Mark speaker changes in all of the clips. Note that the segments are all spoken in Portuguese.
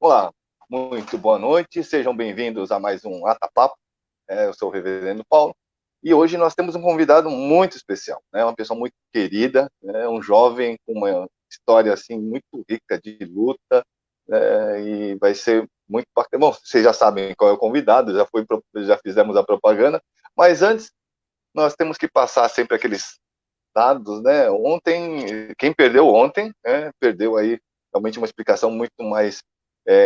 Speaker 1: Olá, muito boa noite, sejam bem-vindos a mais um Atapapo. Eu sou o Reverendo Paulo e hoje nós temos um convidado muito especial, né? Uma pessoa muito querida, né? Um jovem com uma história assim muito rica de luta, e vai ser muito bacana. Bom, vocês já sabem qual é o convidado, já fizemos a propaganda, mas antes nós temos que passar sempre aqueles dados, né? Ontem, quem perdeu ontem, né, perdeu aí realmente uma explicação muito mais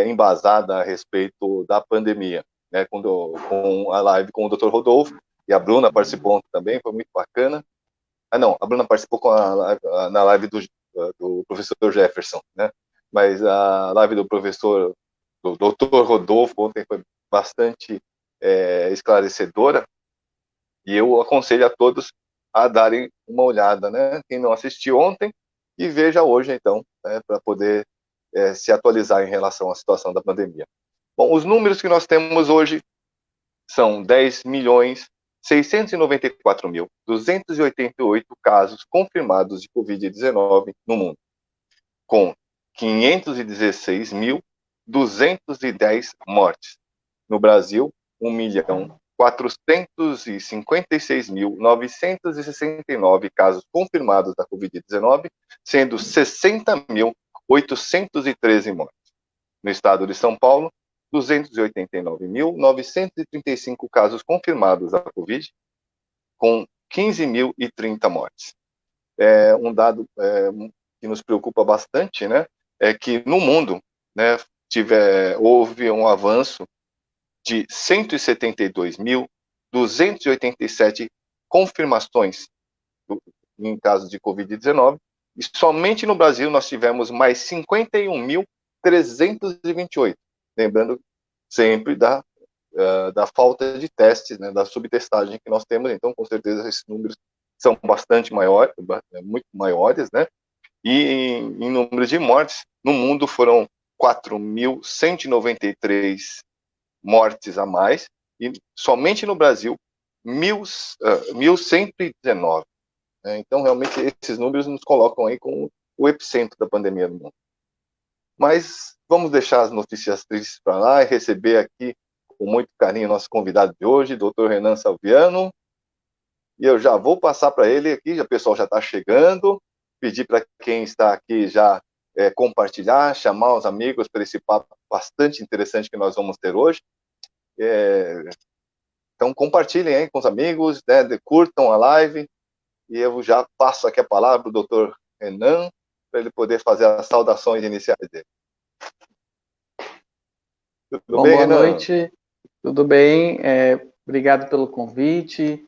Speaker 1: embasada a respeito da pandemia, né? Com a live com o Dr. Rodolfo, e a Bruna participou também, foi muito bacana. Não, a Bruna participou na live do professor Jefferson, né? Mas a live do Dr. Rodolfo ontem foi bastante esclarecedora, e eu aconselho a todos a darem uma olhada, né? Quem não assistiu ontem, e veja hoje, então, né, para poder se atualizar em relação à situação da pandemia. Bom, os números que nós temos hoje são 10.694.288 casos confirmados de Covid-19 no mundo, com 516.210 mortes. No Brasil, 1.456.969 casos confirmados da Covid-19, sendo 60.813 mortes. No estado de São Paulo, 289.935 casos confirmados da Covid, com 15.030 mortes. Um dado que nos preocupa bastante, né, é que no mundo, né, houve um avanço de 172.287 confirmações em casos de Covid-19, e somente no Brasil nós tivemos mais 51.328. Lembrando sempre da falta de testes, né, da subtestagem que nós temos. Então, com certeza, esses números são bastante maiores, muito maiores, né? E em números de mortes, no mundo foram 4.193 mortes a mais, e somente no Brasil, 1.119. Então, realmente, esses números nos colocam aí com o epicentro da pandemia no mundo. Mas vamos deixar as notícias tristes para lá e receber aqui, com muito carinho, nosso convidado de hoje, Dr. Renan Salviano. E eu já vou passar para ele aqui, o pessoal já está chegando, pedir para quem está aqui já compartilhar, chamar os amigos para esse papo bastante interessante que nós vamos ter hoje. Então, compartilhem aí com os amigos, né, curtam a live, e eu já passo aqui a palavra para o Dr. Renan, para ele poder fazer as saudações iniciais dele.
Speaker 2: Tudo bem, boa Renan? Noite, tudo bem, obrigado pelo convite,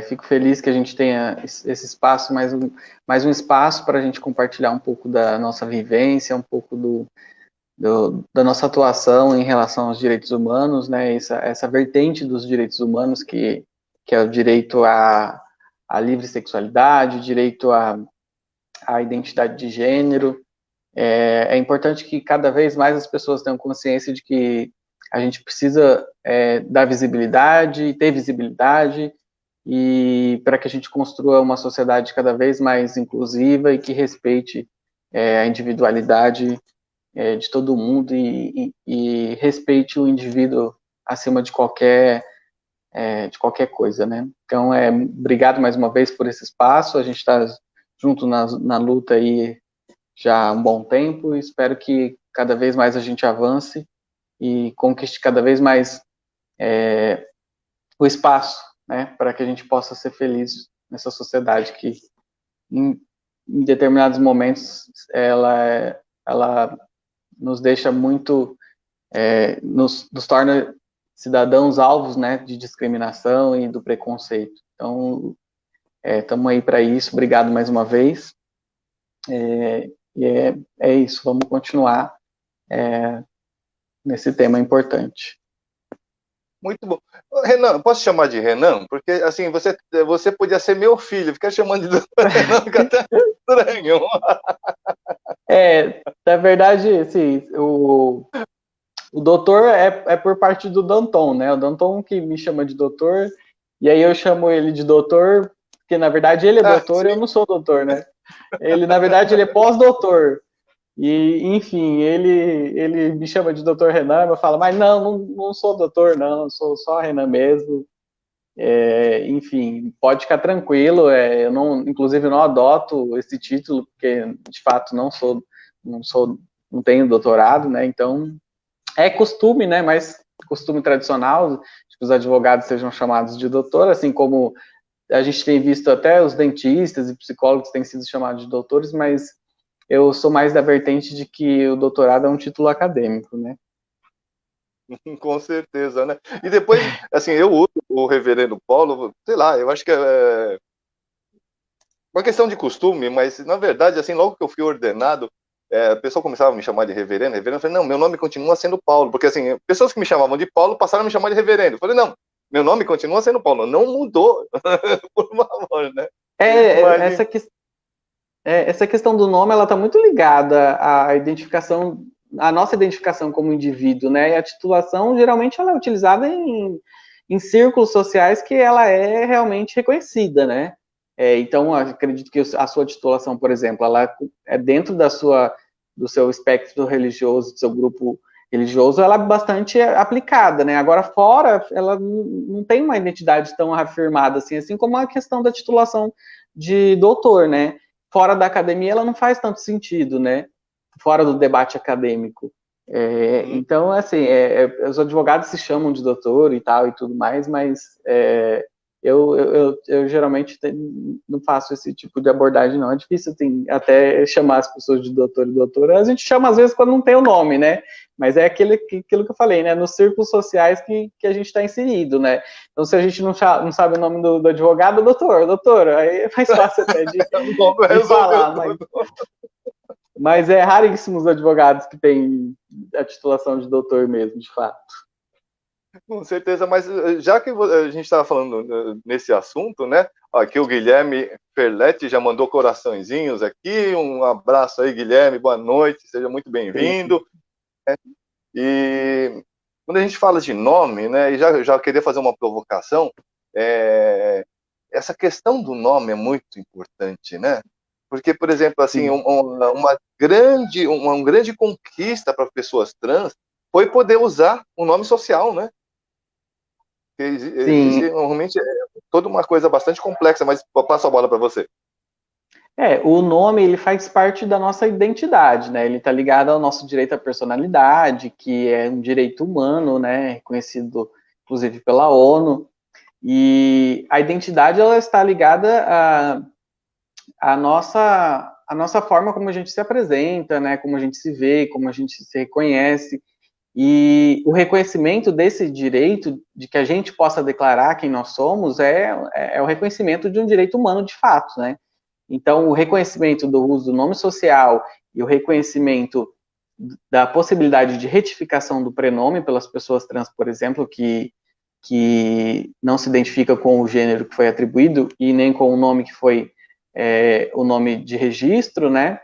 Speaker 2: fico feliz que a gente tenha esse espaço, mais um espaço para a gente compartilhar um pouco da nossa vivência, um pouco da nossa atuação em relação aos direitos humanos, né, essa vertente dos direitos humanos que é o direito à livre sexualidade, o direito à identidade de gênero. É importante que cada vez mais as pessoas tenham consciência de que a gente precisa dar visibilidade, ter visibilidade, e para que a gente construa uma sociedade cada vez mais inclusiva e que respeite a individualidade de todo mundo e respeite o indivíduo acima de qualquer coisa, né? Então, obrigado mais uma vez por esse espaço, a gente está junto na luta aí já há um bom tempo, e espero que cada vez mais a gente avance e conquiste cada vez mais o espaço, né, para que a gente possa ser feliz nessa sociedade que, em determinados momentos, ela nos deixa muito, nos torna cidadãos alvos, né, de discriminação e do preconceito. Então, estamos aí para isso, obrigado mais uma vez. E é isso, vamos continuar nesse tema importante.
Speaker 1: Muito bom. Renan, posso chamar de Renan? Porque, assim, você podia ser meu filho, ficar chamando de Renan fica até estranho.
Speaker 2: Na verdade, assim, o doutor é por parte do Danton, né? O Danton que me chama de doutor, e aí eu chamo ele de doutor, porque, na verdade, ele é doutor e eu não sou doutor, né? Na verdade, ele é pós-doutor. E, enfim, ele me chama de doutor Renan, eu falo, mas não sou doutor, não, sou só Renan mesmo. Enfim, pode ficar tranquilo, eu não, inclusive, eu não adoto esse título, porque, de fato, não tenho doutorado, né, então, é costume, né, mas costume tradicional, que os advogados sejam chamados de doutor, assim como a gente tem visto até os dentistas e psicólogos têm sido chamados de doutores, mas eu sou mais da vertente de que o doutorado é um título acadêmico, né?
Speaker 1: Com certeza, né? E depois, assim, eu uso o reverendo Paulo, sei lá, eu acho que é uma questão de costume, mas na verdade, assim, logo que eu fui ordenado, a pessoa começava a me chamar de reverendo, eu falei, não, meu nome continua sendo Paulo, porque assim, pessoas que me chamavam de Paulo passaram a me chamar de reverendo. Eu falei, não, meu nome continua sendo Paulo, não mudou, por favor, né?
Speaker 2: É,
Speaker 1: Mas,
Speaker 2: essa questão do nome, ela está muito ligada à identificação, à nossa identificação como indivíduo, né? E a titulação, geralmente, ela é utilizada em círculos sociais que ela é realmente reconhecida, né? Então, acredito que a sua titulação, por exemplo, ela é dentro do seu espectro religioso, do seu grupo religioso, ela é bastante aplicada, né? Agora, fora, ela não tem uma identidade tão afirmada assim como a questão da titulação de doutor, né? Fora da academia, ela não faz tanto sentido, né? Fora do debate acadêmico. Então, assim, os advogados se chamam de doutor e tal e tudo mais, mas eu geralmente não faço esse tipo de abordagem, não. É difícil até chamar as pessoas de doutor e doutora. A gente chama, às vezes, quando não tem o nome, né? Mas é aquilo que eu falei, né? Nos círculos sociais que a gente está inserido, né? Então, se a gente não sabe o nome do advogado, doutor, aí é mais fácil até de falar, mas é raríssimo os advogados que têm a titulação de doutor mesmo, de fato.
Speaker 1: com certeza, mas já que a gente estava falando nesse assunto, né? Aqui o Guilherme Ferletti já mandou coraçõezinhos aqui. Um abraço aí, Guilherme, boa noite, seja muito bem-vindo. E quando a gente fala de nome, né? E já queria fazer uma provocação. Essa questão do nome é muito importante, né? Porque, por exemplo, assim, uma grande conquista para pessoas trans foi poder usar o nome social, né? Existe normalmente toda uma coisa bastante complexa, mas eu passo a bola para você.
Speaker 2: O nome, ele faz parte da nossa identidade, né? Ele está ligado ao nosso direito à personalidade, que é um direito humano, né? Reconhecido, inclusive, pela ONU. E a identidade, ela está ligada à nossa forma como a gente se apresenta, né? Como a gente se vê, como a gente se reconhece. E o reconhecimento desse direito, de que a gente possa declarar quem nós somos, é o reconhecimento de um direito humano de fato, né? Então, o reconhecimento do uso do nome social e o reconhecimento da possibilidade de retificação do prenome pelas pessoas trans, por exemplo, que não se identifica com o gênero que foi atribuído e nem com o nome que foi o nome de registro, né?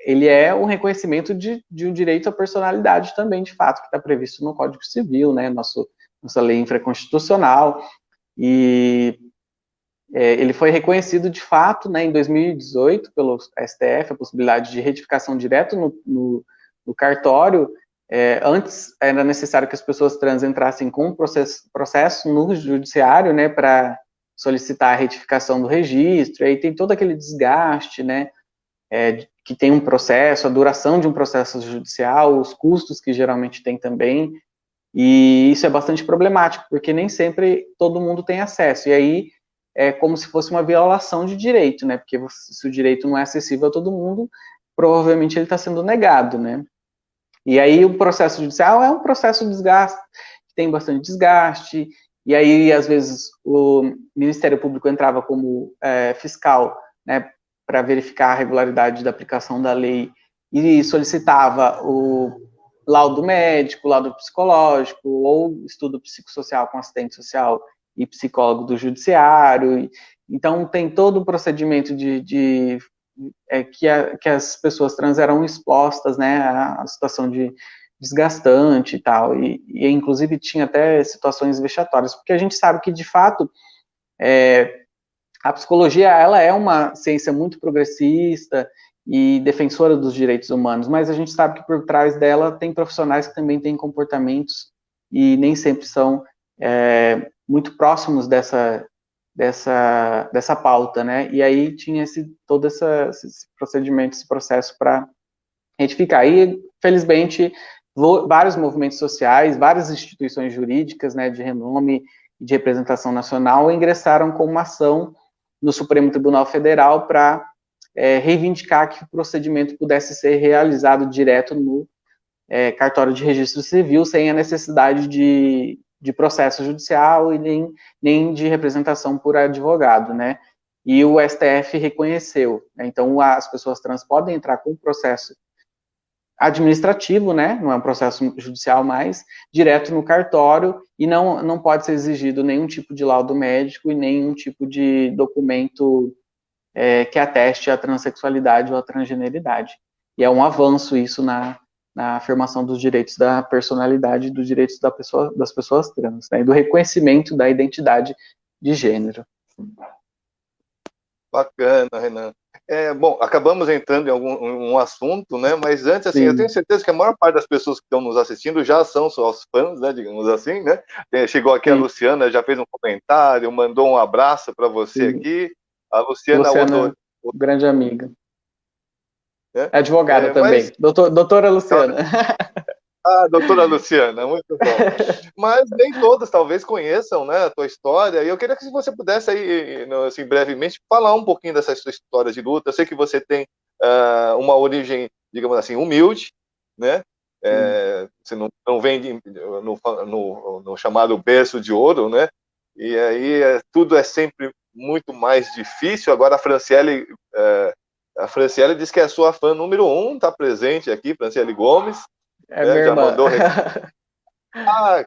Speaker 2: Ele é um reconhecimento de um direito à personalidade também, de fato, que está previsto no Código Civil, né? Nossa lei infraconstitucional. E ele foi reconhecido de fato, né, em 2018 pelo STF, a possibilidade de retificação direto no cartório. Antes era necessário que as pessoas trans entrassem com um processo no judiciário, né, para solicitar a retificação do registro, e aí tem todo aquele desgaste, né, que tem um processo, a duração de um processo judicial, os custos que geralmente tem também, e isso é bastante problemático, porque nem sempre todo mundo tem acesso, e aí é como se fosse uma violação de direito, né? Porque se o direito não é acessível a todo mundo, provavelmente ele está sendo negado, né? E aí o processo judicial é um processo de desgaste, que tem bastante desgaste, e aí às vezes o Ministério Público entrava como fiscal, né, para verificar a regularidade da aplicação da lei e solicitava o laudo médico, laudo psicológico ou estudo psicossocial com assistente social e psicólogo do judiciário. Então, tem todo um procedimento que as pessoas trans eram expostas, né, à situação de desgastante e tal, e inclusive tinha até situações vexatórias, porque a gente sabe que, de fato, a psicologia, ela é uma ciência muito progressista, e defensora dos direitos humanos, mas a gente sabe que por trás dela tem profissionais que também têm comportamentos e nem sempre são muito próximos dessa pauta, né? E aí tinha todo esse procedimento, esse processo para retificar. E, felizmente, vários movimentos sociais, várias instituições jurídicas, né, de renome e de representação nacional, ingressaram com uma ação no Supremo Tribunal Federal para reivindicar que o procedimento pudesse ser realizado direto no cartório de registro civil, sem a necessidade de processo judicial e nem de representação por advogado, né? E o STF reconheceu, né? Então as pessoas trans podem entrar com processo administrativo, né? Não é um processo judicial mais, direto no cartório, e não pode ser exigido nenhum tipo de laudo médico e nenhum tipo de documento que ateste a transexualidade ou a transgeneridade. E é um avanço isso na afirmação dos direitos da personalidade e dos direitos das pessoas trans, né, e do reconhecimento da identidade de gênero.
Speaker 1: Bacana, Renan. Bom, acabamos entrando em um assunto, né? Mas antes, assim, eu tenho certeza que a maior parte das pessoas que estão nos assistindo já são seus fãs, né? Digamos assim, né? Chegou aqui a Luciana, já fez um comentário, mandou um abraço para você aqui. A Luciana
Speaker 2: grande amiga. É advogada também. Doutora Luciana.
Speaker 1: Doutora Luciana, muito bom. Mas nem todas talvez conheçam, né, a tua história, e eu queria que você pudesse aí, assim, brevemente, falar um pouquinho dessa sua história de luta. Eu sei que você tem uma origem, digamos assim, humilde, né? Você não vem no chamado berço de ouro, né? E aí tudo é sempre muito mais difícil. Agora a Franciele diz que é a sua fã número 1, está presente aqui, Franciele Gomes.
Speaker 2: Minha
Speaker 1: já
Speaker 2: irmã.
Speaker 1: mandou.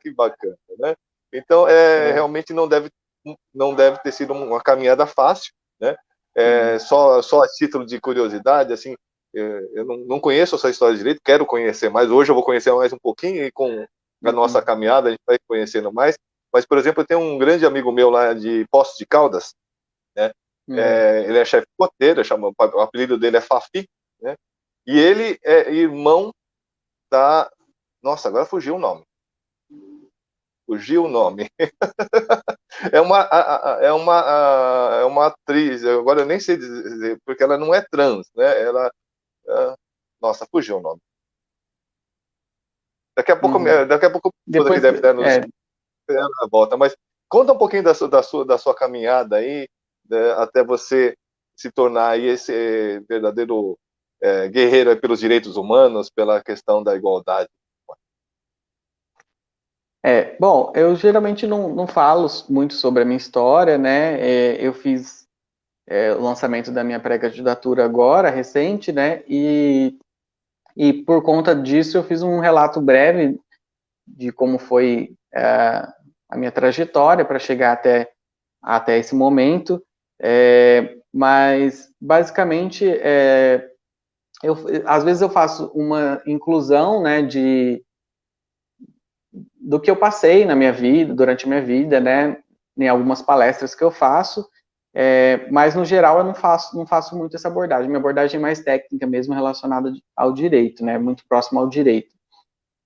Speaker 1: Que bacana, né? Então, realmente não deve ter sido uma caminhada fácil, né? Só a título de curiosidade, assim, eu não conheço essa história direito, quero conhecer mais. Hoje eu vou conhecer mais um pouquinho e com a nossa caminhada a gente vai conhecendo mais. Mas, por exemplo, eu tenho um grande amigo meu lá de Poços de Caldas, né? Ele é chefe de coteira, o apelido dele é Fafi, né? E ele é irmão da... Nossa, agora fugiu o nome. É uma atriz, agora eu nem sei dizer, porque ela não é trans, né? Nossa, fugiu o nome. Daqui a pouco
Speaker 2: depois
Speaker 1: deve dar na volta, mas conta um pouquinho da sua caminhada aí, né, até você se tornar aí esse verdadeiro guerreiro pelos direitos humanos, pela questão da igualdade.
Speaker 2: Bom, eu geralmente não falo muito sobre a minha história, né? Eu fiz o lançamento da minha pré-candidatura agora, recente, né? E por conta disso eu fiz um relato breve de como foi a minha trajetória para chegar até esse momento. Mas, basicamente, às vezes eu faço uma inclusão, né, do que eu passei na minha vida, durante a minha vida, né, em algumas palestras que eu faço, mas no geral eu não faço muito essa abordagem. Minha abordagem é mais técnica mesmo, relacionada ao direito, né, muito próximo ao direito.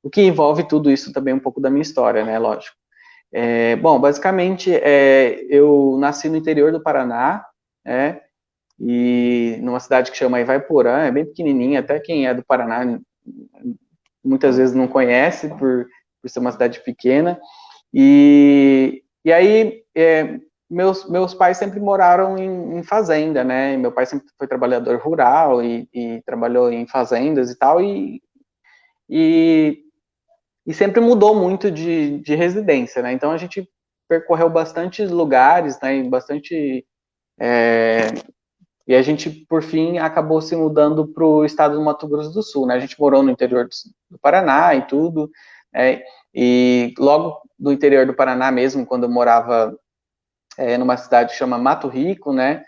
Speaker 2: O que envolve tudo isso também um pouco da minha história, né, lógico. Bom, basicamente, eu nasci no interior do Paraná, né, e numa cidade que chama Ivaiporã, é bem pequenininha, até quem é do Paraná muitas vezes não conhece, por ser uma cidade pequena, e aí meus pais sempre moraram em fazenda, né, meu pai sempre foi trabalhador rural e trabalhou em fazendas e tal, e sempre mudou muito de residência, né, então a gente percorreu bastante lugares, né, e a gente, por fim, acabou se mudando para o estado do Mato Grosso do Sul, né? A gente morou no interior do Paraná e tudo, né? E logo do interior do Paraná mesmo, quando eu morava numa cidade que chama Mato Rico, né?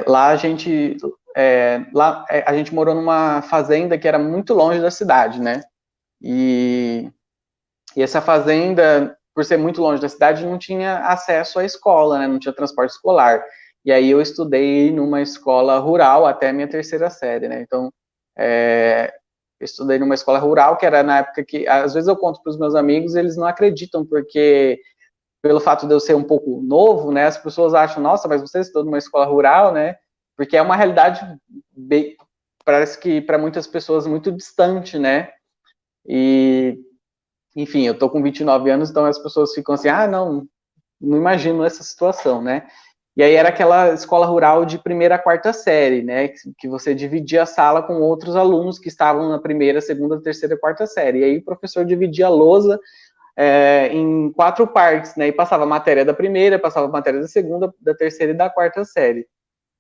Speaker 2: Lá a gente morou numa fazenda que era muito longe da cidade, né? E essa fazenda, por ser muito longe da cidade, não tinha acesso à escola, né? Não tinha transporte escolar. e aí eu estudei numa escola rural até a minha terceira série, né? Então, eu estudei numa escola rural, que era na época que, às vezes eu conto para os meus amigos, eles não acreditam, porque pelo fato de eu ser um pouco novo, né, as pessoas acham, nossa, mas você estudou numa escola rural, né? Porque é uma realidade bem, parece que para muitas pessoas muito distante, né? E, enfim, eu tô com 29 anos, então as pessoas ficam assim, ah, não imagino essa situação, né? E aí era aquela escola rural de primeira a quarta série, né? Que você dividia a sala com outros alunos que estavam na primeira, segunda, terceira e quarta série. E aí o professor dividia a lousa em 4 partes, né? E passava a matéria da primeira, passava a matéria da segunda, da terceira e da quarta série.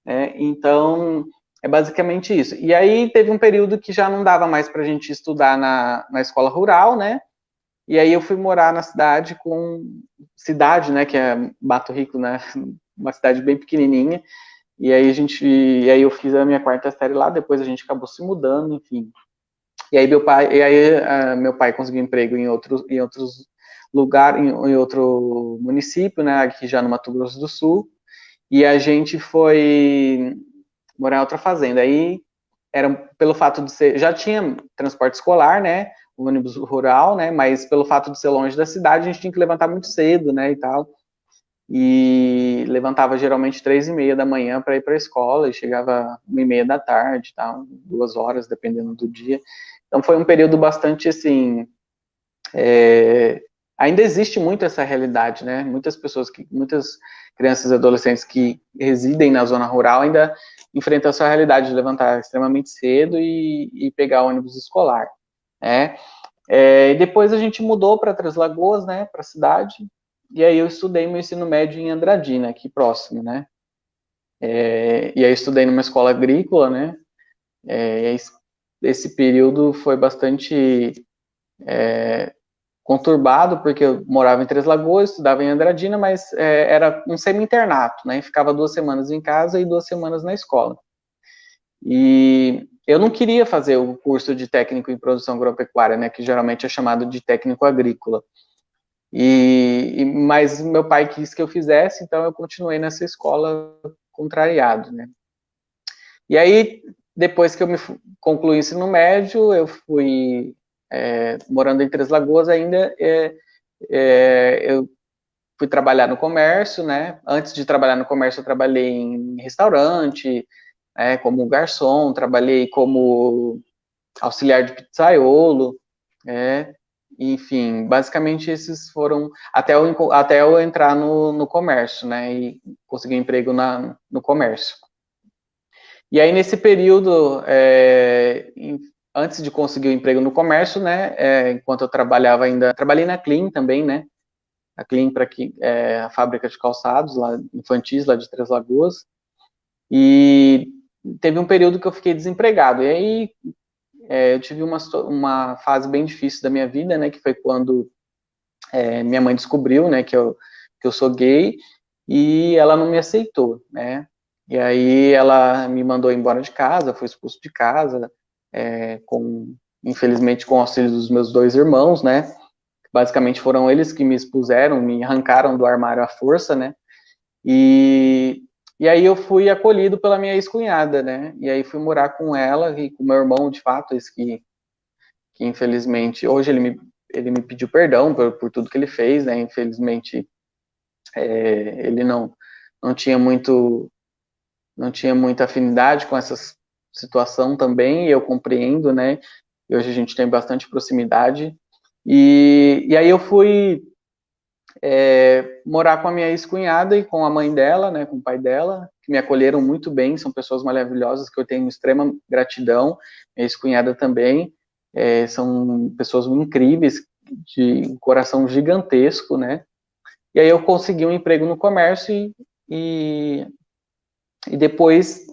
Speaker 2: Né? Então, é basicamente isso. E aí teve um período que já não dava mais para a gente estudar na escola rural, né? E aí eu fui morar na cidade, né? Que é Mato Rico, né? Uma cidade bem pequenininha. E aí eu fiz a minha quarta série lá. Depois a gente acabou se mudando, enfim. Meu pai conseguiu emprego em outros lugares, em outro município, né? Aqui já no Mato Grosso do Sul. E a gente foi morar em outra fazenda. Aí era pelo fato de ser, já tinha transporte escolar, né? O ônibus rural, né? Mas pelo fato de ser longe da cidade, a gente tinha que levantar muito cedo, né? E tal. E levantava geralmente 3:30 da manhã para ir para a escola e chegava 1:30 da tarde, tal, 2 horas, dependendo do dia. Então foi um período bastante assim. Ainda existe muito essa realidade, né? Muitas crianças e adolescentes que residem na zona rural ainda enfrentam essa realidade de levantar extremamente cedo e pegar ônibus escolar, né? E depois a gente mudou para Três Lagoas, né? Para a cidade. E aí eu estudei meu ensino médio em Andradina, aqui próximo, né? E aí eu estudei numa escola agrícola, né? Esse período foi bastante conturbado, porque eu morava em Três Lagoas, estudava em Andradina, mas era um semi-internato, né? Ficava 2 semanas em casa e 2 semanas na escola. E eu não queria fazer o curso de técnico em produção agropecuária, né? Que geralmente é chamado de técnico agrícola. Mas meu pai quis que eu fizesse, então eu continuei nessa escola contrariado, né? E aí, depois que eu concluí o ensino médio, eu fui morando em Três Lagoas ainda, eu fui trabalhar no comércio, né? Antes de trabalhar no comércio, eu trabalhei em restaurante, como garçom, trabalhei como auxiliar de pizzaiolo, enfim, basicamente esses foram até eu entrar no comércio, né? E conseguir um emprego no comércio. E aí, nesse período, antes de conseguir o emprego no comércio, né, enquanto eu trabalhava ainda, trabalhei na Clean também, né, a Clean a fábrica de calçados lá, infantis, lá de Três Lagoas, e teve um período que eu fiquei desempregado, e aí eu tive uma fase bem difícil da minha vida, né, que foi quando minha mãe descobriu, né, que eu sou gay, e ela não me aceitou, né, e aí ela me mandou embora de casa, fui expulso de casa, infelizmente com o auxílio dos meus 2 irmãos, né, basicamente foram eles que me expuseram, me arrancaram do armário à força, né, e, e aí eu fui acolhido pela minha ex-cunhada, né, e aí fui morar com ela e com meu irmão, de fato, esse que infelizmente, hoje ele me pediu perdão por tudo que ele fez, né, infelizmente ele não tinha não tinha muita afinidade com essa situação também, e eu compreendo, né, e hoje a gente tem bastante proximidade, e aí eu fui morar com a minha ex-cunhada e com a mãe dela, né, com o pai dela, que me acolheram muito bem, são pessoas maravilhosas que eu tenho extrema gratidão, minha ex-cunhada também, são pessoas incríveis, de um coração gigantesco, né, e aí eu consegui um emprego no comércio e, e depois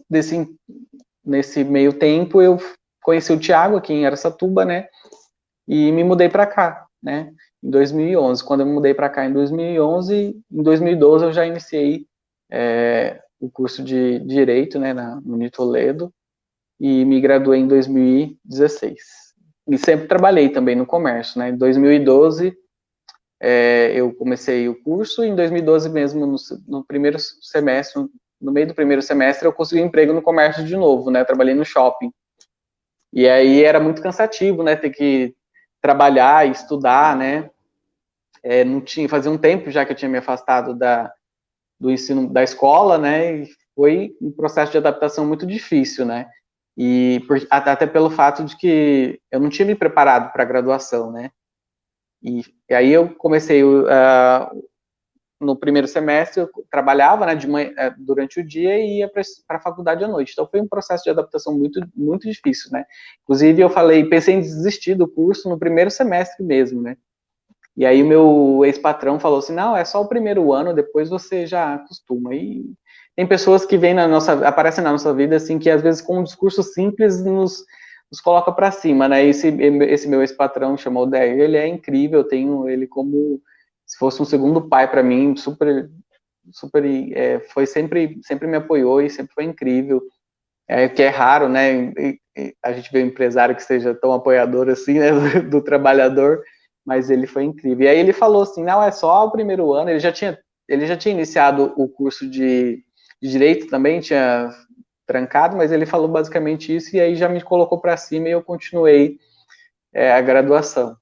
Speaker 2: nesse meio tempo eu conheci o Thiago aqui em Araçatuba, né, e me mudei para cá, né, em 2011. Quando eu me mudei para cá em 2011, em 2012 eu já iniciei o curso de Direito, né, no Unitoledo, e me graduei em 2016. E sempre trabalhei também no comércio, né, em 2012 eu comecei o curso, e em 2012 mesmo, no primeiro semestre, no meio do primeiro semestre, eu consegui um emprego no comércio de novo, né? Eu trabalhei no shopping. E aí era muito cansativo, né? Ter que trabalhar e estudar, né? Não tinha, fazia um tempo já que eu tinha me afastado do ensino da escola, né? E foi um processo de adaptação muito difícil, né? E até pelo fato de que eu não tinha me preparado para a graduação, né? E aí eu comecei no primeiro semestre, eu trabalhava, né, de manhã, durante o dia e ia para a faculdade à noite. Então foi um processo de adaptação muito, muito difícil, né? Inclusive eu pensei em desistir do curso no primeiro semestre mesmo, né? E aí o meu ex-patrão falou assim, não, é só o primeiro ano, depois você já acostuma. E tem pessoas que aparecem na nossa vida, assim, que às vezes com um discurso simples nos coloca para cima, né? Esse meu ex-patrão, chamou o Dair, ele é incrível, eu tenho ele como se fosse um segundo pai para mim, super, super, foi sempre me apoiou e sempre foi incrível. Que é raro, né? A gente vê um empresário que seja tão apoiador assim, né, do trabalhador, mas ele foi incrível. E aí ele falou assim, não, é só o primeiro ano, ele já tinha iniciado o curso de Direito também, tinha trancado, mas ele falou basicamente isso, e aí já me colocou para cima e eu continuei a graduação.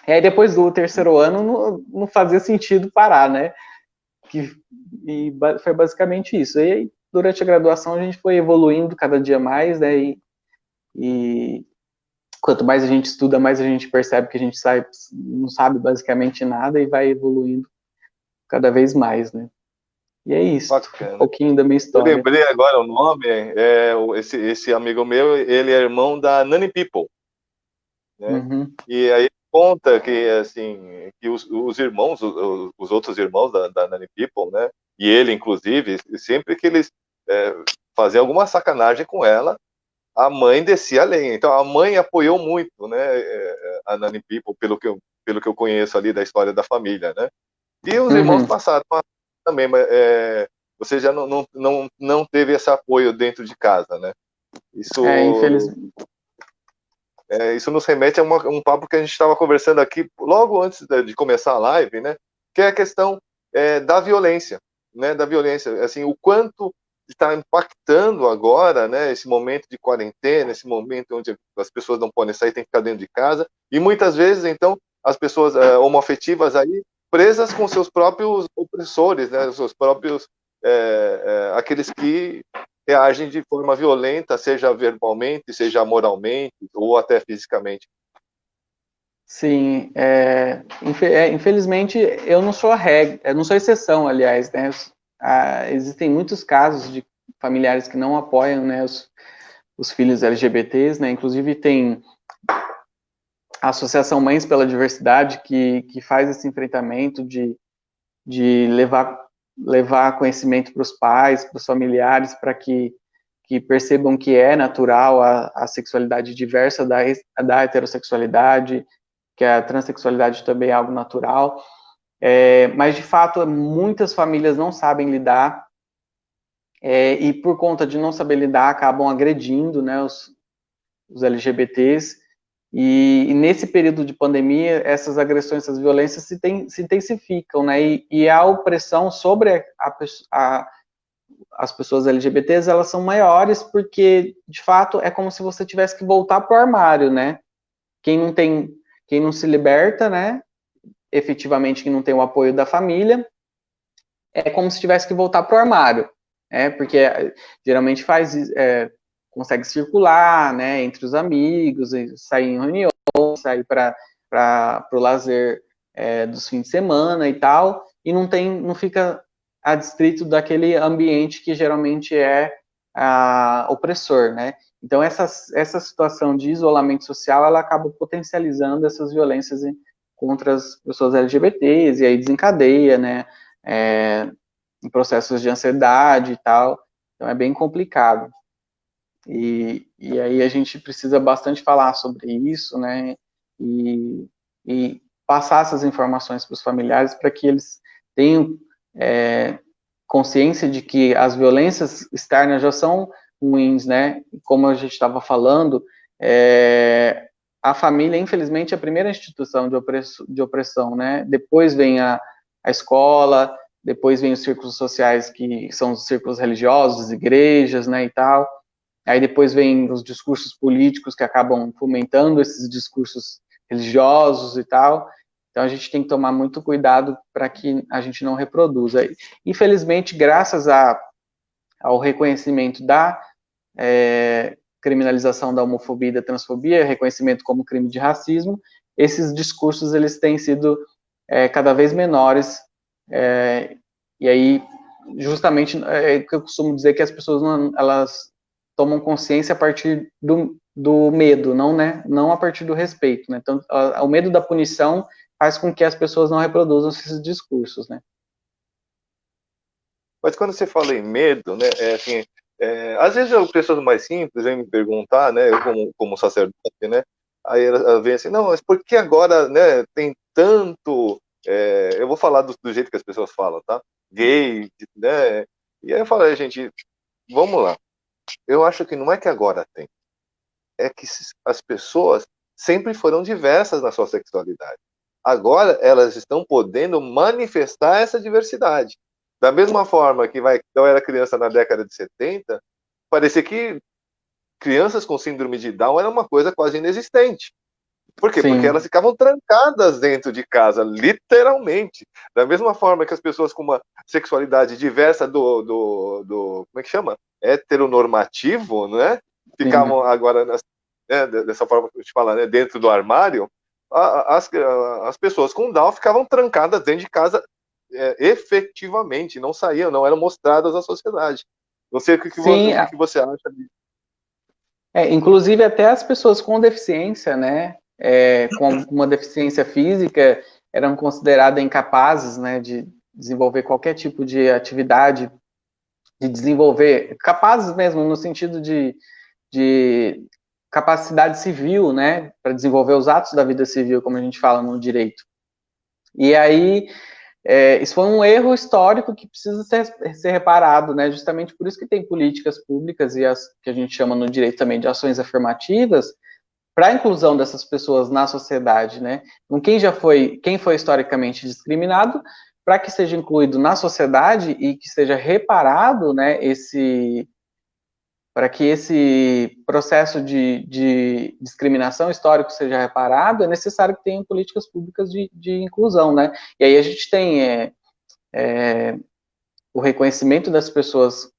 Speaker 2: E aí depois do terceiro ano não fazia sentido parar, né? Foi basicamente isso. E aí, durante a graduação a gente foi evoluindo cada dia mais, né? E quanto mais a gente estuda, mais a gente percebe que a gente não sabe basicamente nada e vai evoluindo cada vez mais, né? E é isso,
Speaker 1: Bacana.
Speaker 2: um pouquinho da minha
Speaker 1: Eu
Speaker 2: história.
Speaker 1: lembrei agora o nome, esse amigo meu, ele é irmão da Nani People, né?
Speaker 2: Uhum.
Speaker 1: E aí conta que, assim, que os irmãos, os outros irmãos da Nani People, né? E ele, inclusive, sempre que eles faziam alguma sacanagem com ela, a mãe descia a lenha. Então, a mãe apoiou muito, né, a Nani People, pelo que eu conheço ali da história da família, né? E os irmãos passaram também, mas você já não teve esse apoio dentro de casa, né?
Speaker 2: Infelizmente.
Speaker 1: Isso nos remete a um papo que a gente estava conversando aqui logo antes de começar a live, né? Que é a questão da violência, né? Da violência, assim, o quanto está impactando agora, né? Esse momento de quarentena, esse momento onde as pessoas não podem sair, tem que ficar dentro de casa, e muitas vezes, então, as pessoas homoafetivas aí presas com seus próprios opressores, né? Os seus próprios aqueles que reagem de forma violenta, seja verbalmente, seja moralmente ou até fisicamente.
Speaker 2: Sim, infelizmente eu não sou a regra, eu não sou exceção, aliás, né? Existem muitos casos de familiares que não apoiam, né, os filhos LGBTs, né? Inclusive tem a Associação Mães pela Diversidade que faz esse enfrentamento de levar conhecimento para os pais, para os familiares, para que percebam que é natural a sexualidade diversa da heterossexualidade, que a transexualidade também é algo natural, mas de fato muitas famílias não sabem lidar, e por conta de não saber lidar acabam agredindo, né, os LGBTs, e nesse período de pandemia essas agressões, essas violências se intensificam, né, e a opressão sobre as pessoas LGBTs, elas são maiores porque, de fato, é como se você tivesse que voltar para o armário, né? Quem não se liberta, né? Efetivamente, quem não tem o apoio da família, é como se tivesse que voltar para o armário, né? Porque geralmente consegue circular, né? Entre os amigos, sair em reunião, sair para o lazer dos fins de semana e tal, e não fica adstrito daquele ambiente que geralmente é opressor, né? Então, essa situação de isolamento social, ela acaba potencializando essas violências contra as pessoas LGBTs, e aí desencadeia, né, em processos de ansiedade e tal, então é bem complicado. E aí a gente precisa bastante falar sobre isso, né, e passar essas informações para os familiares para que eles tenham consciência de que as violências externas já são ruins, né? Como a gente estava falando, a família, infelizmente, é a primeira instituição de opressão, né? Depois vem a escola, depois vem os círculos sociais, que são os círculos religiosos, igrejas, né, e tal. Aí depois vem os discursos políticos que acabam fomentando esses discursos religiosos e tal. Então a gente tem que tomar muito cuidado para que a gente não reproduza. Infelizmente, graças ao reconhecimento da criminalização da homofobia e da transfobia, reconhecimento como crime de racismo, esses discursos eles têm sido cada vez menores, e aí justamente o que eu costumo dizer, que as pessoas elas tomam consciência a partir do medo, não, né, não a partir do respeito, né? Então o medo da punição faz com que as pessoas não reproduzam esses discursos, né?
Speaker 1: Mas quando você fala em medo, né, assim, às vezes as pessoas mais simples vêm me perguntar, né, eu como sacerdote, né, aí ela vem assim, não, mas por que agora, né, tem tanto, eu vou falar do jeito que as pessoas falam, tá? Gay, né? E aí eu falo, gente, vamos lá. Eu acho que não é que agora tem, é que as pessoas sempre foram diversas na sua sexualidade. Agora elas estão podendo manifestar essa diversidade. Da mesma forma que eu era criança na década de 70, parecia que crianças com síndrome de Down era uma coisa quase inexistente. Por quê?
Speaker 2: Sim.
Speaker 1: Porque elas ficavam trancadas dentro de casa, literalmente. Da mesma forma que as pessoas com uma sexualidade diversa como é que chama? Heteronormativo, né? Ficavam agora, dessa forma que a gente fala, né? Dentro do armário, as pessoas com Down ficavam trancadas dentro de casa efetivamente, não saíam, não eram mostradas à sociedade. Não sei o que você acha disso.
Speaker 2: Inclusive até as pessoas com deficiência, né, com uma deficiência física, eram consideradas incapazes, né, de desenvolver qualquer tipo de atividade, de desenvolver, capazes mesmo no sentido de capacidade civil, né, para desenvolver os atos da vida civil, como a gente fala no direito. E aí isso foi um erro histórico que precisa ser reparado, né? Justamente por isso que tem políticas públicas e as que a gente chama no direito também de ações afirmativas para a inclusão dessas pessoas na sociedade, né? Então, quem foi historicamente discriminado, para que seja incluído na sociedade e que seja reparado, né? Para que esse processo de discriminação histórico seja reparado, é necessário que tenham políticas públicas de inclusão, né? E aí a gente tem o reconhecimento das pessoas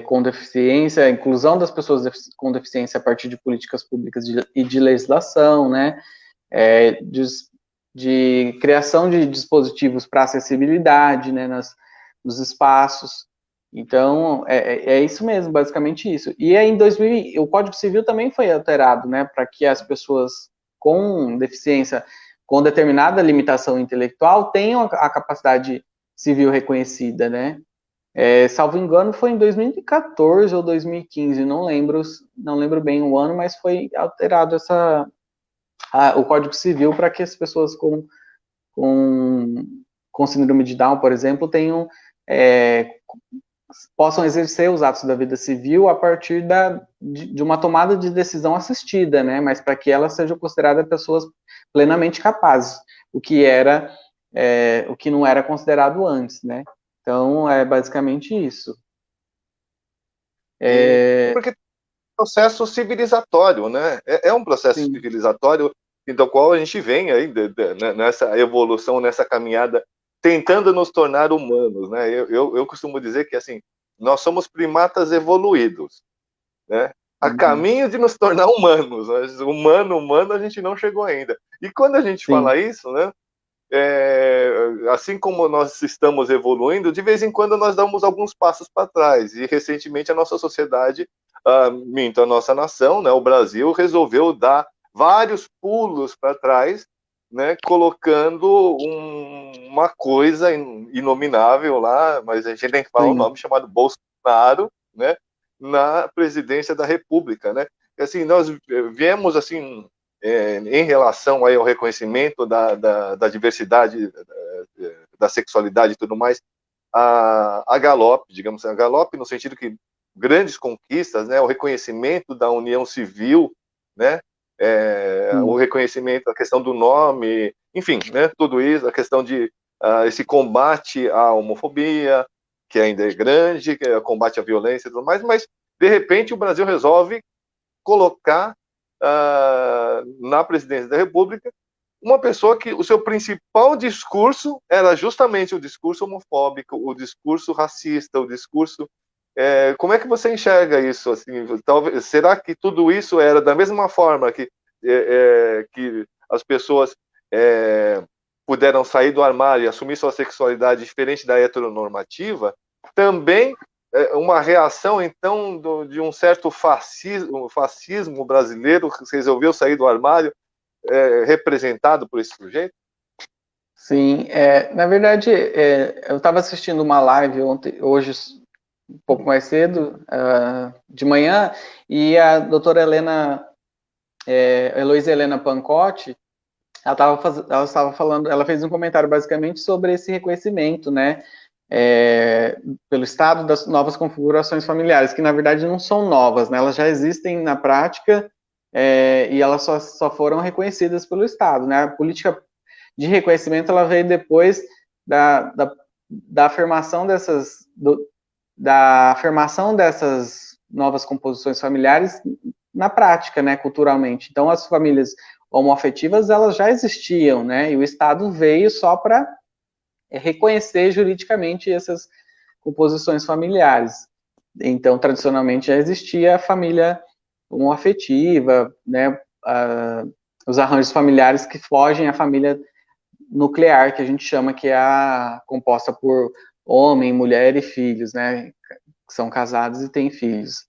Speaker 2: com deficiência, a inclusão das pessoas com deficiência a partir de políticas públicas e de legislação, né? De criação de dispositivos para acessibilidade, né? Nos espaços. Então, é isso mesmo, basicamente isso. E aí, em 2000, o Código Civil também foi alterado, né, para que as pessoas com deficiência, com determinada limitação intelectual, tenham a capacidade civil reconhecida, né. Salvo engano, foi em 2014 ou 2015, não lembro bem o ano, mas foi alterado o Código Civil para que as pessoas com síndrome de Down, por exemplo, possam exercer os atos da vida civil a partir de uma tomada de decisão assistida, né? Mas para que elas sejam consideradas pessoas plenamente capazes, o que não era considerado antes, né? Então, é basicamente isso.
Speaker 1: Porque é um processo civilizatório, né? É um processo Sim. civilizatório, do qual a gente vem aí nessa evolução, nessa caminhada, tentando nos tornar humanos, né? Eu costumo dizer que, assim, nós somos primatas evoluídos, né? A caminho de nos tornar humanos, mas humano, a gente não chegou ainda. E quando a gente fala isso, né? Assim como nós estamos evoluindo, de vez em quando nós damos alguns passos para trás. E recentemente a nossa sociedade, a nossa nação, né, o Brasil, resolveu dar vários pulos para trás, né, colocando uma coisa inominável lá, mas a gente tem que falar o nome, chamado Bolsonaro, né, na presidência da República, né? Assim, nós viemos assim em relação aí ao reconhecimento da diversidade, da sexualidade e tudo mais, a galope, digamos assim, a galope no sentido que grandes conquistas, né, o reconhecimento da união civil, né, o reconhecimento, a questão do nome, enfim, né, tudo isso, a questão de esse combate à homofobia, que ainda é grande, que é combate à violência e tudo mais, mas, de repente, o Brasil resolve colocar na presidência da República uma pessoa que o seu principal discurso era justamente o discurso homofóbico, o discurso racista, o discurso... como é que você enxerga isso? Assim, talvez, será que tudo isso era da mesma forma que as pessoas puderam sair do armário e assumir sua sexualidade diferente da heteronormativa? Também uma reação, então, de um certo fascismo brasileiro que resolveu sair do armário, representado por esse sujeito?
Speaker 2: Sim, na verdade, eu estava assistindo uma live hoje, um pouco mais cedo, de manhã, e a doutora Heloísa Helena Pancotti, ela estava falando, ela fez um comentário basicamente sobre esse reconhecimento, né, pelo Estado das novas configurações familiares, que na verdade não são novas, né, elas já existem na prática, e elas só foram reconhecidas pelo Estado, né, a política de reconhecimento ela veio depois da afirmação da afirmação dessas novas composições familiares na prática, né, culturalmente. Então, as famílias homoafetivas, elas já existiam, né, e o Estado veio só para reconhecer juridicamente essas composições familiares. Então, tradicionalmente já existia a família homoafetiva, né, os arranjos familiares que fogem à família nuclear, que a gente chama, que é composta por homem, mulher e filhos, né, que são casados e têm filhos.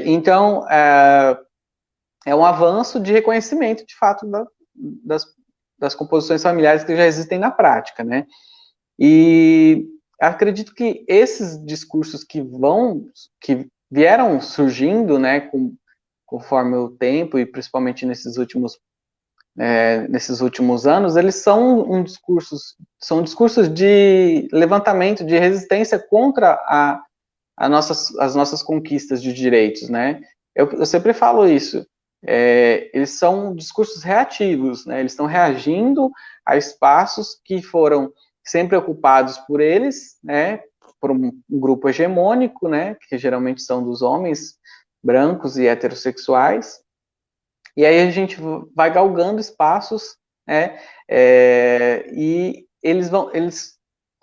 Speaker 2: Então, é um avanço de reconhecimento, de fato, das composições familiares que já existem na prática, né? E acredito que esses discursos que vieram surgindo, né, conforme o tempo, e principalmente nesses últimos anos, eles são discursos de levantamento, de resistência contra as nossas conquistas de direitos, né? Eu sempre falo isso. Eles são discursos reativos, né? Eles estão reagindo a espaços que foram sempre ocupados por eles, né? Por um grupo hegemônico, né? Que geralmente são dos homens brancos e heterossexuais. E aí a gente vai galgando espaços, né? E eles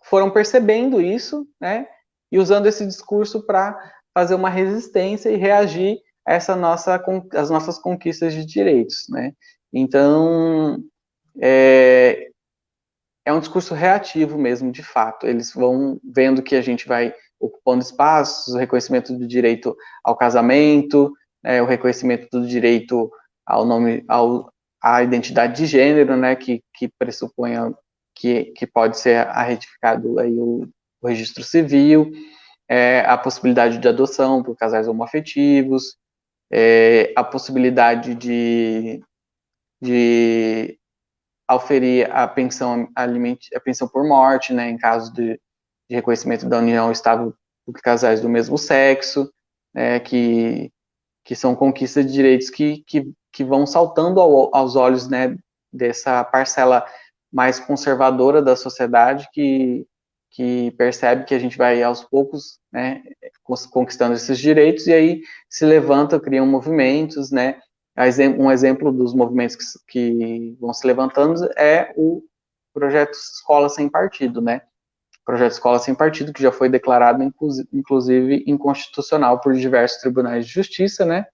Speaker 2: foram percebendo isso, né? E usando esse discurso para fazer uma resistência e reagir a as nossas conquistas de direitos, né? Então, é um discurso reativo mesmo, de fato. Eles vão vendo que a gente vai ocupando espaços, o reconhecimento do direito ao casamento, o reconhecimento do direito ao nome, à identidade de gênero, né, que pressupõe que pode ser retificado aí o registro civil, a possibilidade de adoção por casais homoafetivos, a possibilidade de auferir a pensão por morte, né, em caso de reconhecimento da união estável por casais do mesmo sexo, que são conquistas de direitos que vão saltando aos olhos, né, dessa parcela mais conservadora da sociedade que percebe que a gente vai aos poucos, né, conquistando esses direitos, e aí se levanta, criam movimentos, né. Um exemplo dos movimentos que vão se levantando é o projeto Escola Sem Partido, né. Projeto Escola Sem Partido, que já foi declarado, inclusive, inconstitucional por diversos tribunais de justiça, né,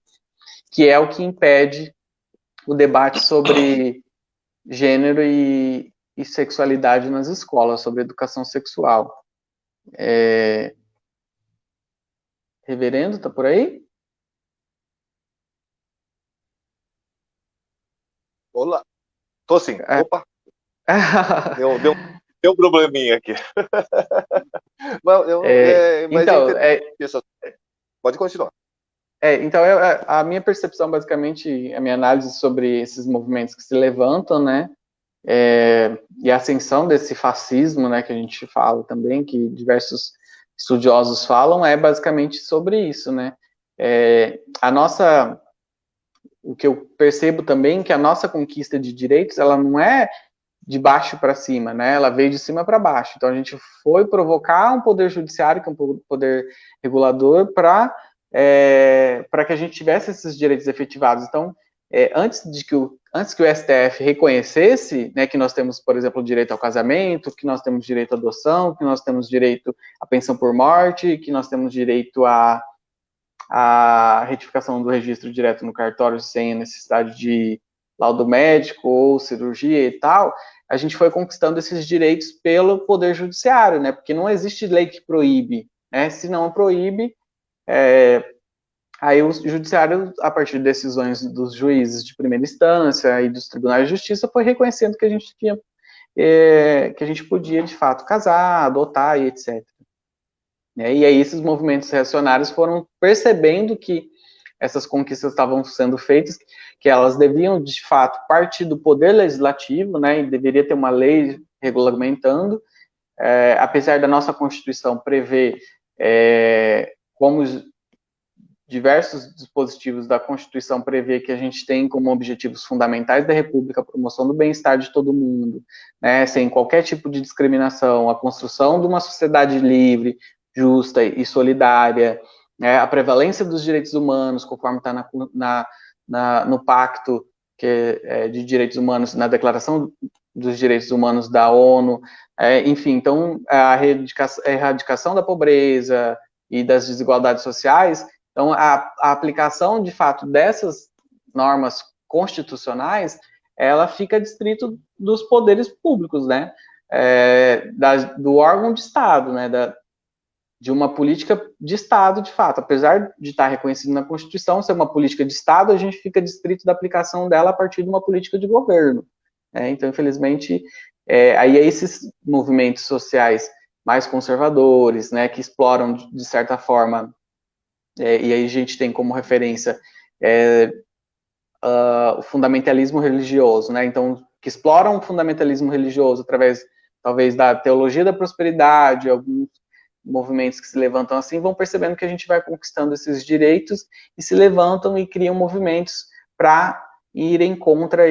Speaker 2: que é o que impede o debate sobre gênero e sexualidade nas escolas, sobre educação sexual. Reverendo, tá por aí?
Speaker 1: Olá, tô sim. Opa! Deu um probleminha aqui. Pode continuar.
Speaker 2: Então, a minha percepção, basicamente, a minha análise sobre esses movimentos que se levantam, né, e a ascensão desse fascismo, né, que a gente fala também, que diversos estudiosos falam, é basicamente sobre isso, né. O que eu percebo também, que a nossa conquista de direitos, ela não é de baixo para cima, né? Ela veio de cima para baixo. Então a gente foi provocar um poder judiciário, que é um poder regulador, para que a gente tivesse esses direitos efetivados. Então, antes que o STF reconhecesse, né, que nós temos, por exemplo, o direito ao casamento, que nós temos direito à adoção, que nós temos direito à pensão por morte, que nós temos direito à retificação do registro direto no cartório sem a necessidade de laudo médico ou cirurgia e tal, a gente foi conquistando esses direitos pelo Poder Judiciário, né? Porque não existe lei que proíbe, né? Se não proíbe, aí o Judiciário, a partir de decisões dos juízes de primeira instância e dos tribunais de justiça, foi reconhecendo que a gente tinha, que a gente podia, de fato, casar, adotar e etc. E aí esses movimentos reacionários foram percebendo que essas conquistas estavam sendo feitas, que elas deviam, de fato, partir do poder legislativo, né, e deveria ter uma lei regulamentando, apesar da nossa Constituição prever, como diversos dispositivos da Constituição prevê que a gente tem como objetivos fundamentais da República a promoção do bem-estar de todo mundo, né, sem qualquer tipo de discriminação, a construção de uma sociedade livre, justa e solidária, né, a prevalência dos direitos humanos, conforme está no Pacto de Direitos Humanos, na Declaração dos Direitos Humanos da ONU, enfim, então, a erradicação da pobreza e das desigualdades sociais. Então, a aplicação, de fato, dessas normas constitucionais, ela fica distrito dos poderes públicos, né, do órgão de Estado, né, de uma política de Estado, de fato. Apesar de estar reconhecido na Constituição ser uma política de Estado, a gente fica distrito da aplicação dela a partir de uma política de governo. Então, infelizmente, aí esses movimentos sociais mais conservadores, né, que exploram, de certa forma, e aí a gente tem como referência o fundamentalismo religioso, né, então, que exploram o fundamentalismo religioso através, talvez, da teologia da prosperidade, alguns movimentos que se levantam assim, vão percebendo que a gente vai conquistando esses direitos e se levantam e criam movimentos para irem contra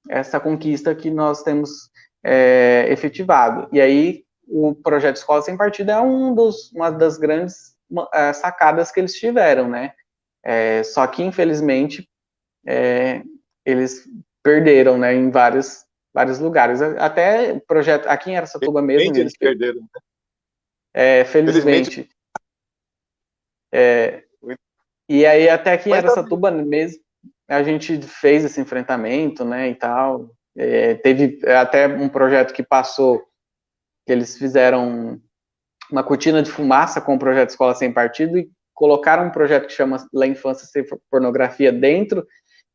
Speaker 2: essa conquista que nós temos efetivado. E aí o projeto Escola Sem Partido é uma das grandes sacadas que eles tiveram, né? Só que, infelizmente, eles perderam, né, em vários lugares. Até o projeto aqui em Araçatuba mesmo, eles
Speaker 1: perderam.
Speaker 2: Felizmente. E aí, até aqui em Araçatuba mesmo, a gente fez esse enfrentamento, né, e tal. Teve até um projeto que passou, que eles fizeram uma cortina de fumaça com o projeto Escola Sem Partido e colocaram um projeto que chama La Infância Sem Pornografia dentro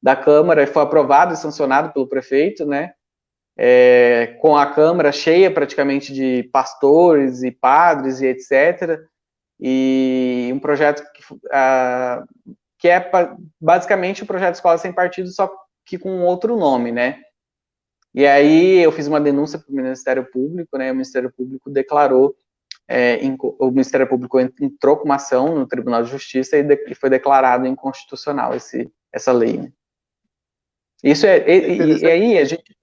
Speaker 2: da Câmara, e foi aprovado e sancionado pelo prefeito, né, com a Câmara cheia praticamente de pastores e padres e etc., e um projeto que é basicamente o projeto Escola Sem Partido, só que com outro nome, né? E aí eu fiz uma denúncia para o Ministério Público, né? O Ministério Público declarou, o Ministério Público entrou com uma ação no Tribunal de Justiça e foi declarado inconstitucional essa lei, né? Isso e aí a gente,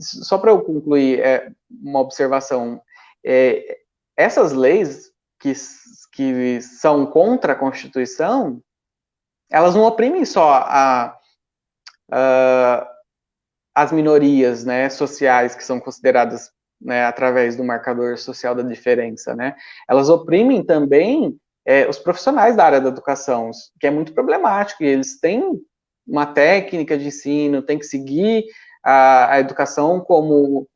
Speaker 2: só para eu concluir uma observação, essas leis que são contra a Constituição, elas não oprimem só as minorias, né, sociais que são consideradas, né, através do marcador social da diferença, né? Elas oprimem também os profissionais da área da educação, que é muito problemático, e eles têm uma técnica de ensino, têm que seguir a educação como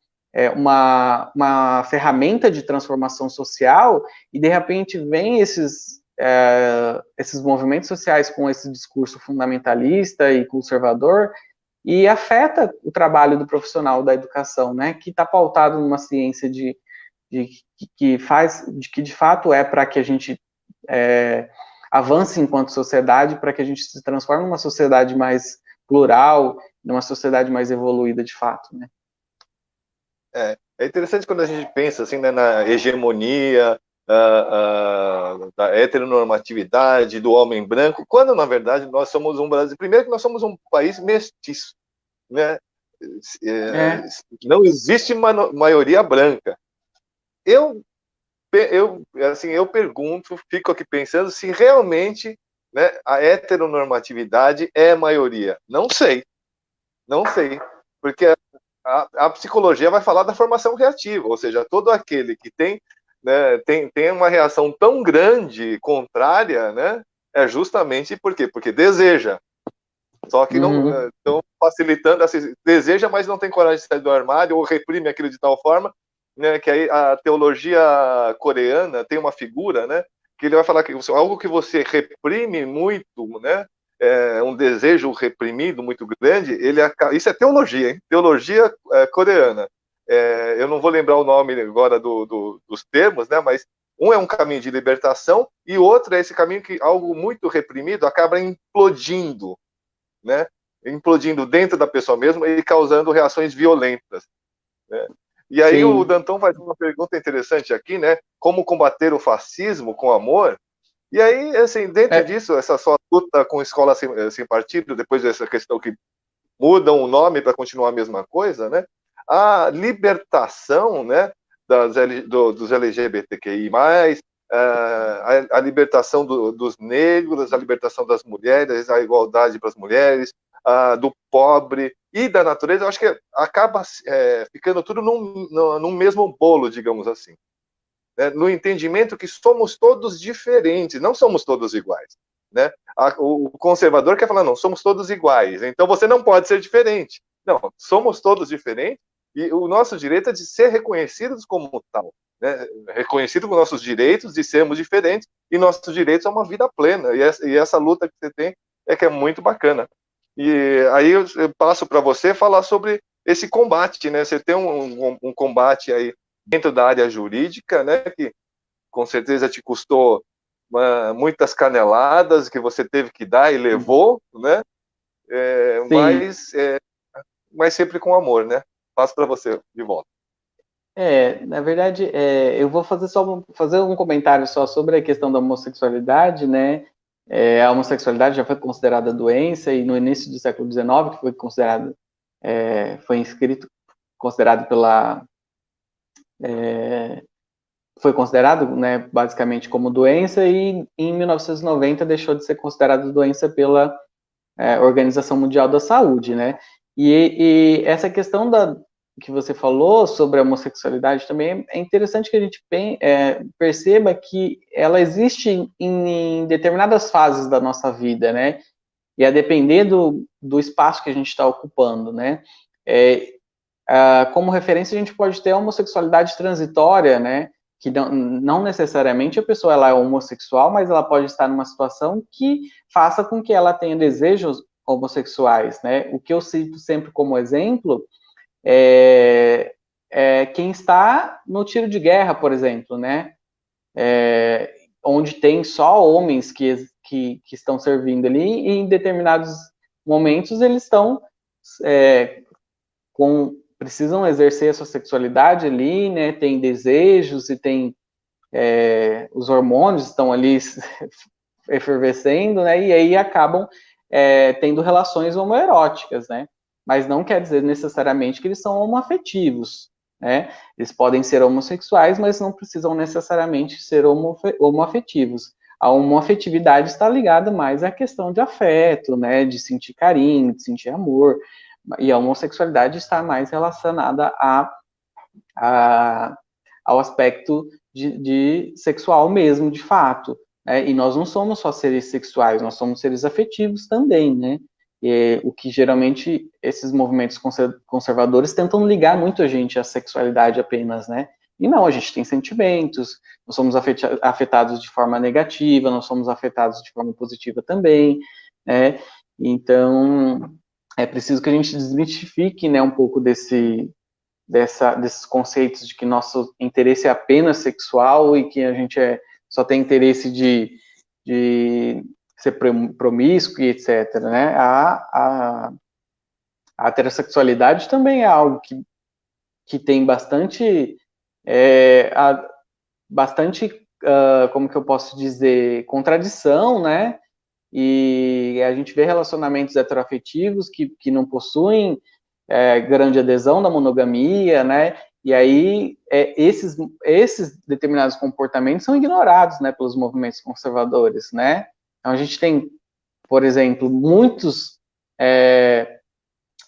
Speaker 2: uma ferramenta de transformação social, e de repente vem esses movimentos sociais com esse discurso fundamentalista e conservador, e afeta o trabalho do profissional da educação, né, que está pautado numa ciência que de fato é para que a gente avance enquanto sociedade, para que a gente se transforme numa sociedade mais plural, numa sociedade mais evoluída de fato, né.
Speaker 1: É interessante quando a gente pensa assim, né, na hegemonia da heteronormatividade do homem branco, quando na verdade nós somos um Brasil, primeiro que nós somos um país mestiço, né? Não existe maioria branca. Assim, eu pergunto, fico aqui pensando se realmente, né, a heteronormatividade é maioria. Não sei, porque a psicologia vai falar da formação reativa, ou seja, todo aquele que tem, né, tem uma reação tão grande, contrária, né, é justamente por quê? Porque deseja. Só que não estão facilitando, assim, deseja, mas não tem coragem de sair do armário, ou reprime aquilo de tal forma, né, que aí a teologia coreana tem uma figura, né, que ele vai falar que algo que você reprime muito, né, um desejo reprimido muito grande, isso é teologia, hein? Teologia coreana. Eu não vou lembrar o nome agora dos termos, né, mas um é um caminho de libertação e outro é esse caminho que algo muito reprimido acaba implodindo, né? Implodindo dentro da pessoa mesma e causando reações violentas, né? E aí o Danton faz uma pergunta interessante aqui, né? Como combater o fascismo com amor? E aí, assim, dentro disso, essa sua luta com escola sem partido, depois dessa questão que mudam o nome para continuar a mesma coisa, né? A libertação, né, dos LGBTQI+, a libertação dos negros, a libertação das mulheres, a igualdade para as mulheres, do pobre e da natureza, eu acho que acaba ficando tudo num mesmo bolo, digamos assim. Né? No entendimento que somos todos diferentes, não somos todos iguais. Né? O conservador quer falar, não, somos todos iguais, então você não pode ser diferente. Não, somos todos diferentes e o nosso direito é de ser reconhecidos como tal. Né? Reconhecido com nossos direitos de sermos diferentes e nossos direitos a uma vida plena. E essa luta que você tem é que é muito bacana. E aí eu passo para você falar sobre esse combate, né? Você tem um combate aí dentro da área jurídica, né? Que com certeza te custou muitas caneladas que você teve que dar e levou, né? Mas sempre com amor, né? Passo para você de volta.
Speaker 2: Na verdade, eu vou fazer um comentário só sobre a questão da homossexualidade, né? A homossexualidade já foi considerada doença e no início do século XIX que foi considerado, foi considerado, né, basicamente como doença e em 1990 deixou de ser considerado doença pela Organização Mundial da Saúde, né? E essa questão que você falou sobre a homossexualidade também é interessante que a gente perceba que ela existe em determinadas fases da nossa vida, né? E a depender do espaço que a gente está ocupando, né? Como referência, a gente pode ter a homossexualidade transitória, né? Que não necessariamente a pessoa ela é homossexual, mas ela pode estar numa situação que faça com que ela tenha desejos homossexuais, né? O que eu cito sempre como exemplo é quem está no tiro de guerra, por exemplo, né? Onde tem só homens que estão servindo ali e em determinados momentos eles estão precisam exercer a sua sexualidade ali, né? Tem desejos e tem os hormônios estão ali efervescendo, né? E aí acabam tendo relações homoeróticas, né? Mas não quer dizer necessariamente que eles são homoafetivos, né? Eles podem ser homossexuais, mas não precisam necessariamente ser homoafetivos. A homoafetividade está ligada mais à questão de afeto, né? De sentir carinho, de sentir amor. E a homossexualidade está mais relacionada ao aspecto de sexual mesmo, de fato. Né? E nós não somos só seres sexuais, nós somos seres afetivos também, né? O que geralmente esses movimentos conservadores tentam ligar muito a gente à sexualidade apenas, né? E não, a gente tem sentimentos, nós somos afetados de forma negativa, nós somos afetados de forma positiva também, né? Então, é preciso que a gente desmistifique, né, um pouco desses conceitos de que nosso interesse é apenas sexual e que a gente só tem interesse de ser promíscuo e etc. Né? A heterossexualidade também é algo que tem bastante, como que eu posso dizer, contradição, né? E a gente vê relacionamentos heteroafetivos que não possuem grande adesão da monogamia, né? E aí esses determinados comportamentos são ignorados, né, pelos movimentos conservadores, né? Então a gente tem, por exemplo, muitos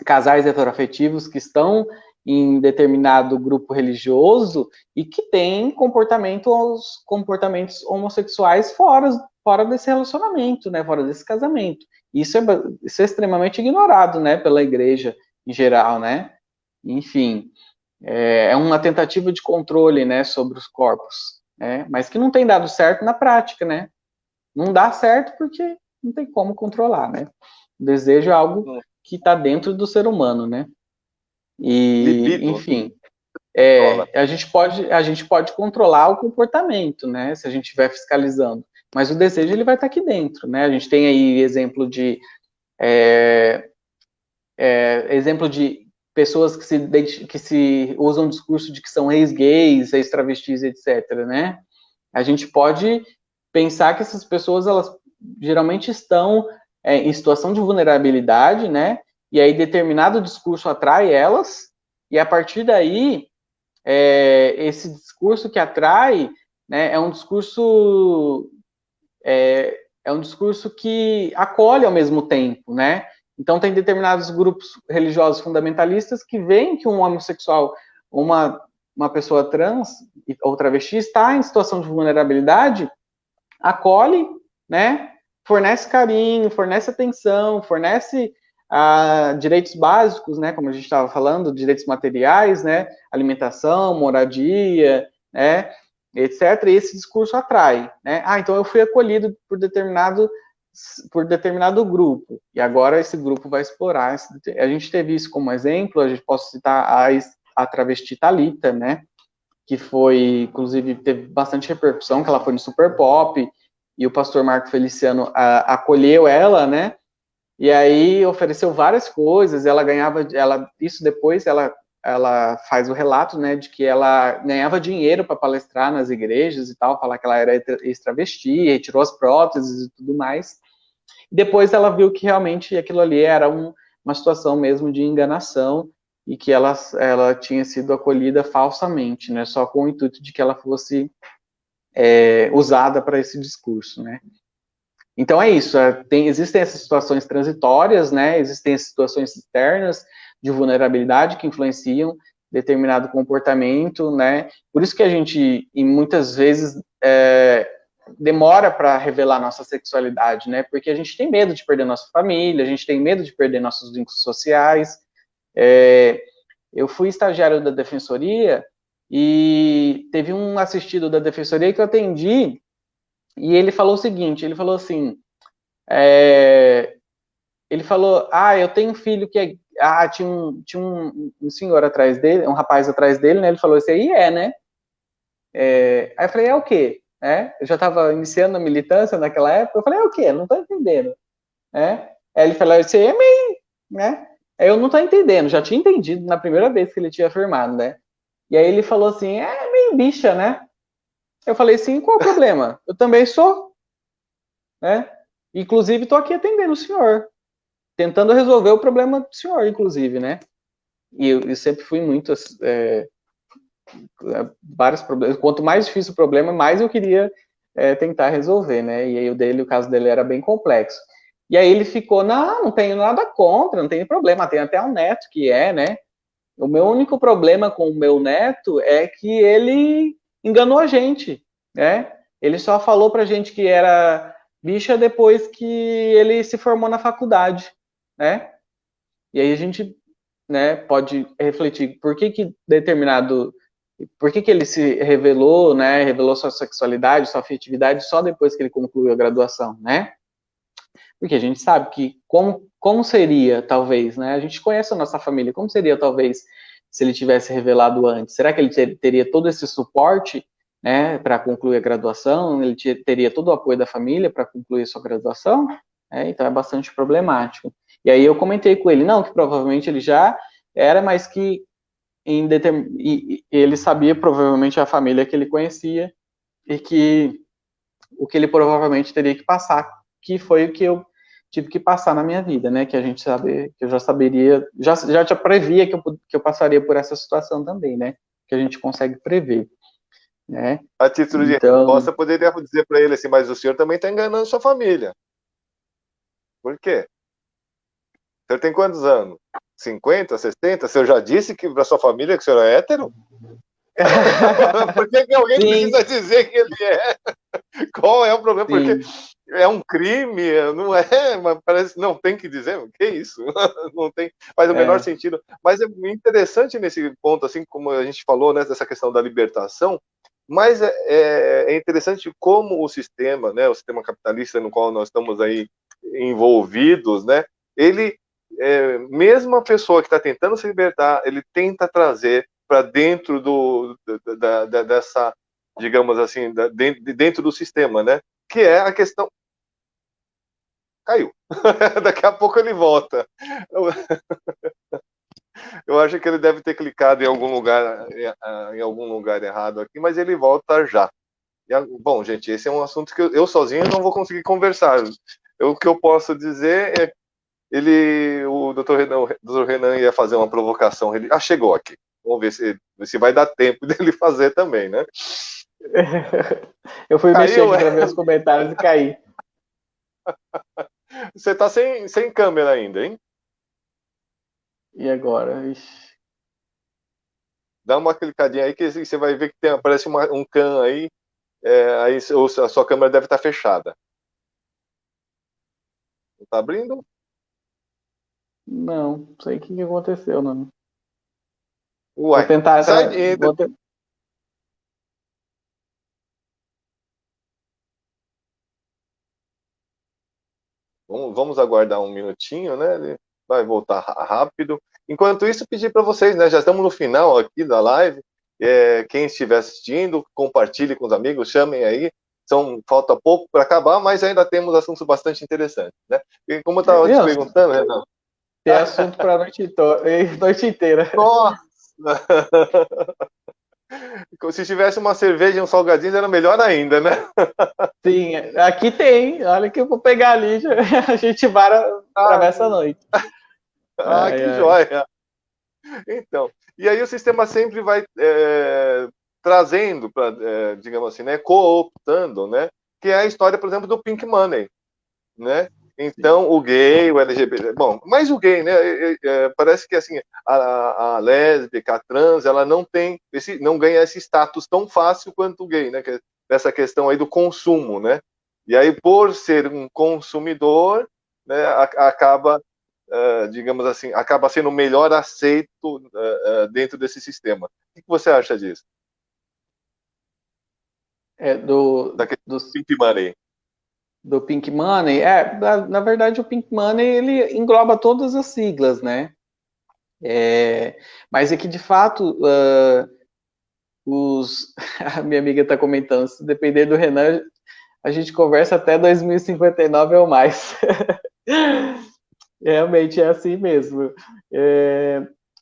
Speaker 2: casais heteroafetivos que estão em determinado grupo religioso e que têm comportamentos homossexuais fora desse relacionamento, né, fora desse casamento. Isso é extremamente ignorado, né, pela igreja em geral, né? Enfim, é uma tentativa de controle, né, sobre os corpos, né, mas que não tem dado certo na prática, né? Não dá certo porque não tem como controlar, né? O desejo é algo que está dentro do ser humano, né? E,
Speaker 1: Libido.
Speaker 2: enfim, a gente pode controlar o comportamento, né? Se a gente estiver fiscalizando. Mas o desejo ele vai estar aqui dentro, né? A gente tem aí exemplo de pessoas que se usam o discurso de que são ex-gays, ex-travestis, etc., né? A gente pode pensar que essas pessoas, elas geralmente estão em situação de vulnerabilidade, né? E aí determinado discurso atrai elas, e a partir daí, esse discurso que atrai, né, é um discurso que acolhe ao mesmo tempo, né? Então tem determinados grupos religiosos fundamentalistas que veem que um homossexual, uma pessoa trans ou travesti está em situação de vulnerabilidade, acolhe, né? Fornece carinho, fornece atenção, fornece direitos básicos, né? Como a gente estava falando, direitos materiais, né? Alimentação, moradia, né? Etc. E esse discurso atrai, né? Então eu fui acolhido por determinado grupo, e agora esse grupo vai explorar. A gente teve isso como exemplo, a gente pode citar a travesti Thalita, né? Que foi, inclusive, teve bastante repercussão, que ela foi no Super Pop, e o pastor Marco Feliciano acolheu ela, né? E aí ofereceu várias coisas, isso depois ela faz o relato, né, de que ela ganhava dinheiro para palestrar nas igrejas e tal, falar que ela era ex-travesti, retirou as próteses e tudo mais. Depois ela viu que realmente aquilo ali era uma situação mesmo de enganação e que ela tinha sido acolhida falsamente, né, só com o intuito de que ela fosse usada para esse discurso, né. Então é isso, existem essas situações transitórias, né, existem as situações externas de vulnerabilidade que influenciam determinado comportamento, né, por isso que a gente, e muitas vezes, demora para revelar nossa sexualidade, né, porque a gente tem medo de perder nossa família, a gente tem medo de perder nossos vínculos sociais. Eu fui estagiário da Defensoria e teve um assistido da Defensoria que eu atendi, e ele falou o seguinte, ele falou assim, ele falou, eu tenho um filho que tinha um senhor atrás dele, um rapaz atrás dele, né, ele falou, esse aí né? Aí eu falei, é o quê? Eu já estava iniciando a militância naquela época, eu falei, é o quê? Não estou entendendo. Aí ele falou, esse aí é meio, né? Aí eu não estou entendendo, já tinha entendido na primeira vez que ele tinha afirmado, né? E aí ele falou assim, é meio bicha, né? Eu falei, sim, qual o problema? Eu também sou, né? Inclusive, estou aqui atendendo o senhor, tentando resolver o problema do senhor, inclusive, né? E eu sempre fui muito, vários problemas, quanto mais difícil o problema, mais eu queria tentar resolver, né? E aí o caso dele era bem complexo. E aí ele ficou, não tenho nada contra, não tem problema, tem até um neto que né? O meu único problema com o meu neto é que ele enganou a gente, né? Ele só falou pra gente que era bicha depois que ele se formou na faculdade, né? E aí a gente, né, pode refletir por que ele se revelou, né? Revelou sua sexualidade, sua afetividade só depois que ele concluiu a graduação, né? Porque a gente sabe que como seria, talvez, né? A gente conhece a nossa família, como seria, talvez, se ele tivesse revelado antes? Será que ele teria todo esse suporte, né, para concluir a graduação? Ele teria todo o apoio da família para concluir sua graduação? Então é bastante problemático. E aí eu comentei com ele, não, que provavelmente ele já era, mas que ele sabia provavelmente a família que ele conhecia e que o que ele provavelmente teria que passar, que foi o que eu tive que passar na minha vida, né? Que a gente sabe, que eu já saberia, já previa que eu passaria por essa situação também, né? Que a gente consegue prever, né?
Speaker 1: A título de resposta, poderia dizer para ele assim, mas o senhor também está enganando sua família. Por quê? O senhor tem quantos anos? 50, 60? O senhor já disse que para sua família que o senhor é hétero? Por que alguém
Speaker 2: Sim.
Speaker 1: precisa dizer que ele é? Qual é o problema?
Speaker 2: Sim.
Speaker 1: Porque é um crime, não é? Mas parece não tem que dizer. O que é isso? Não tem, faz o menor sentido. Mas é interessante nesse ponto, assim como a gente falou, né, dessa questão da libertação. Mas é interessante como o sistema, né, o sistema capitalista no qual nós estamos aí envolvidos, né, ele, mesmo a pessoa que está tentando se libertar, ele tenta trazer para dentro dessa, digamos assim, dentro do sistema, né, que é a questão... Caiu. Daqui a pouco ele volta. Eu acho que ele deve ter clicado em algum lugar errado aqui, mas ele volta já. Bom, gente, esse é um assunto que eu sozinho não vou conseguir conversar. O que eu posso dizer é o Dr. Renan ia fazer uma provocação. Ele chegou aqui. Vamos ver se vai dar tempo dele fazer também, né?
Speaker 2: Eu fui mexer aqui para ver os comentários e caí.
Speaker 1: Você está sem câmera ainda, hein?
Speaker 2: E agora? Ixi.
Speaker 1: Dá uma clicadinha aí que você vai ver que aparece um can aí. Aí a sua câmera deve estar fechada. Não está abrindo?
Speaker 2: Não sei o que aconteceu, não.
Speaker 1: Uai,
Speaker 2: vou tentar.
Speaker 1: Vamos aguardar um minutinho, né? Ele vai voltar rápido. Enquanto isso, pedir para vocês, né? Já estamos no final aqui da live. Quem estiver assistindo, compartilhe com os amigos, chamem aí. Falta pouco para acabar, mas ainda temos assuntos bastante interessantes, né? E como eu estava te perguntando, né?
Speaker 2: Tem assunto para a noite inteira.
Speaker 1: Nossa! Se tivesse uma cerveja e um salgadinho, era melhor ainda, né?
Speaker 2: Sim, aqui tem. Olha que eu vou pegar ali, a gente atravessa a noite.
Speaker 1: Que joia! Então, e aí o sistema sempre vai trazendo, digamos assim, né, cooptando, né, que é a história, por exemplo, do Pink Money, né? Então, o gay, o LGBT... Bom, mas o gay, né? Parece que assim, a lésbica, a trans, ela não ganha esse status tão fácil quanto o gay, né? Essa questão aí do consumo, né? E aí, por ser um consumidor, né, acaba, digamos assim, acaba sendo melhor aceito dentro desse sistema. O que você acha disso?
Speaker 2: Do
Speaker 1: Pink Money.
Speaker 2: Do Pink Money, na verdade o Pink Money ele engloba todas as siglas, né? Mas é que de fato a minha amiga está comentando, se depender do Renan, a gente conversa até 2059 ou mais. Realmente é assim mesmo.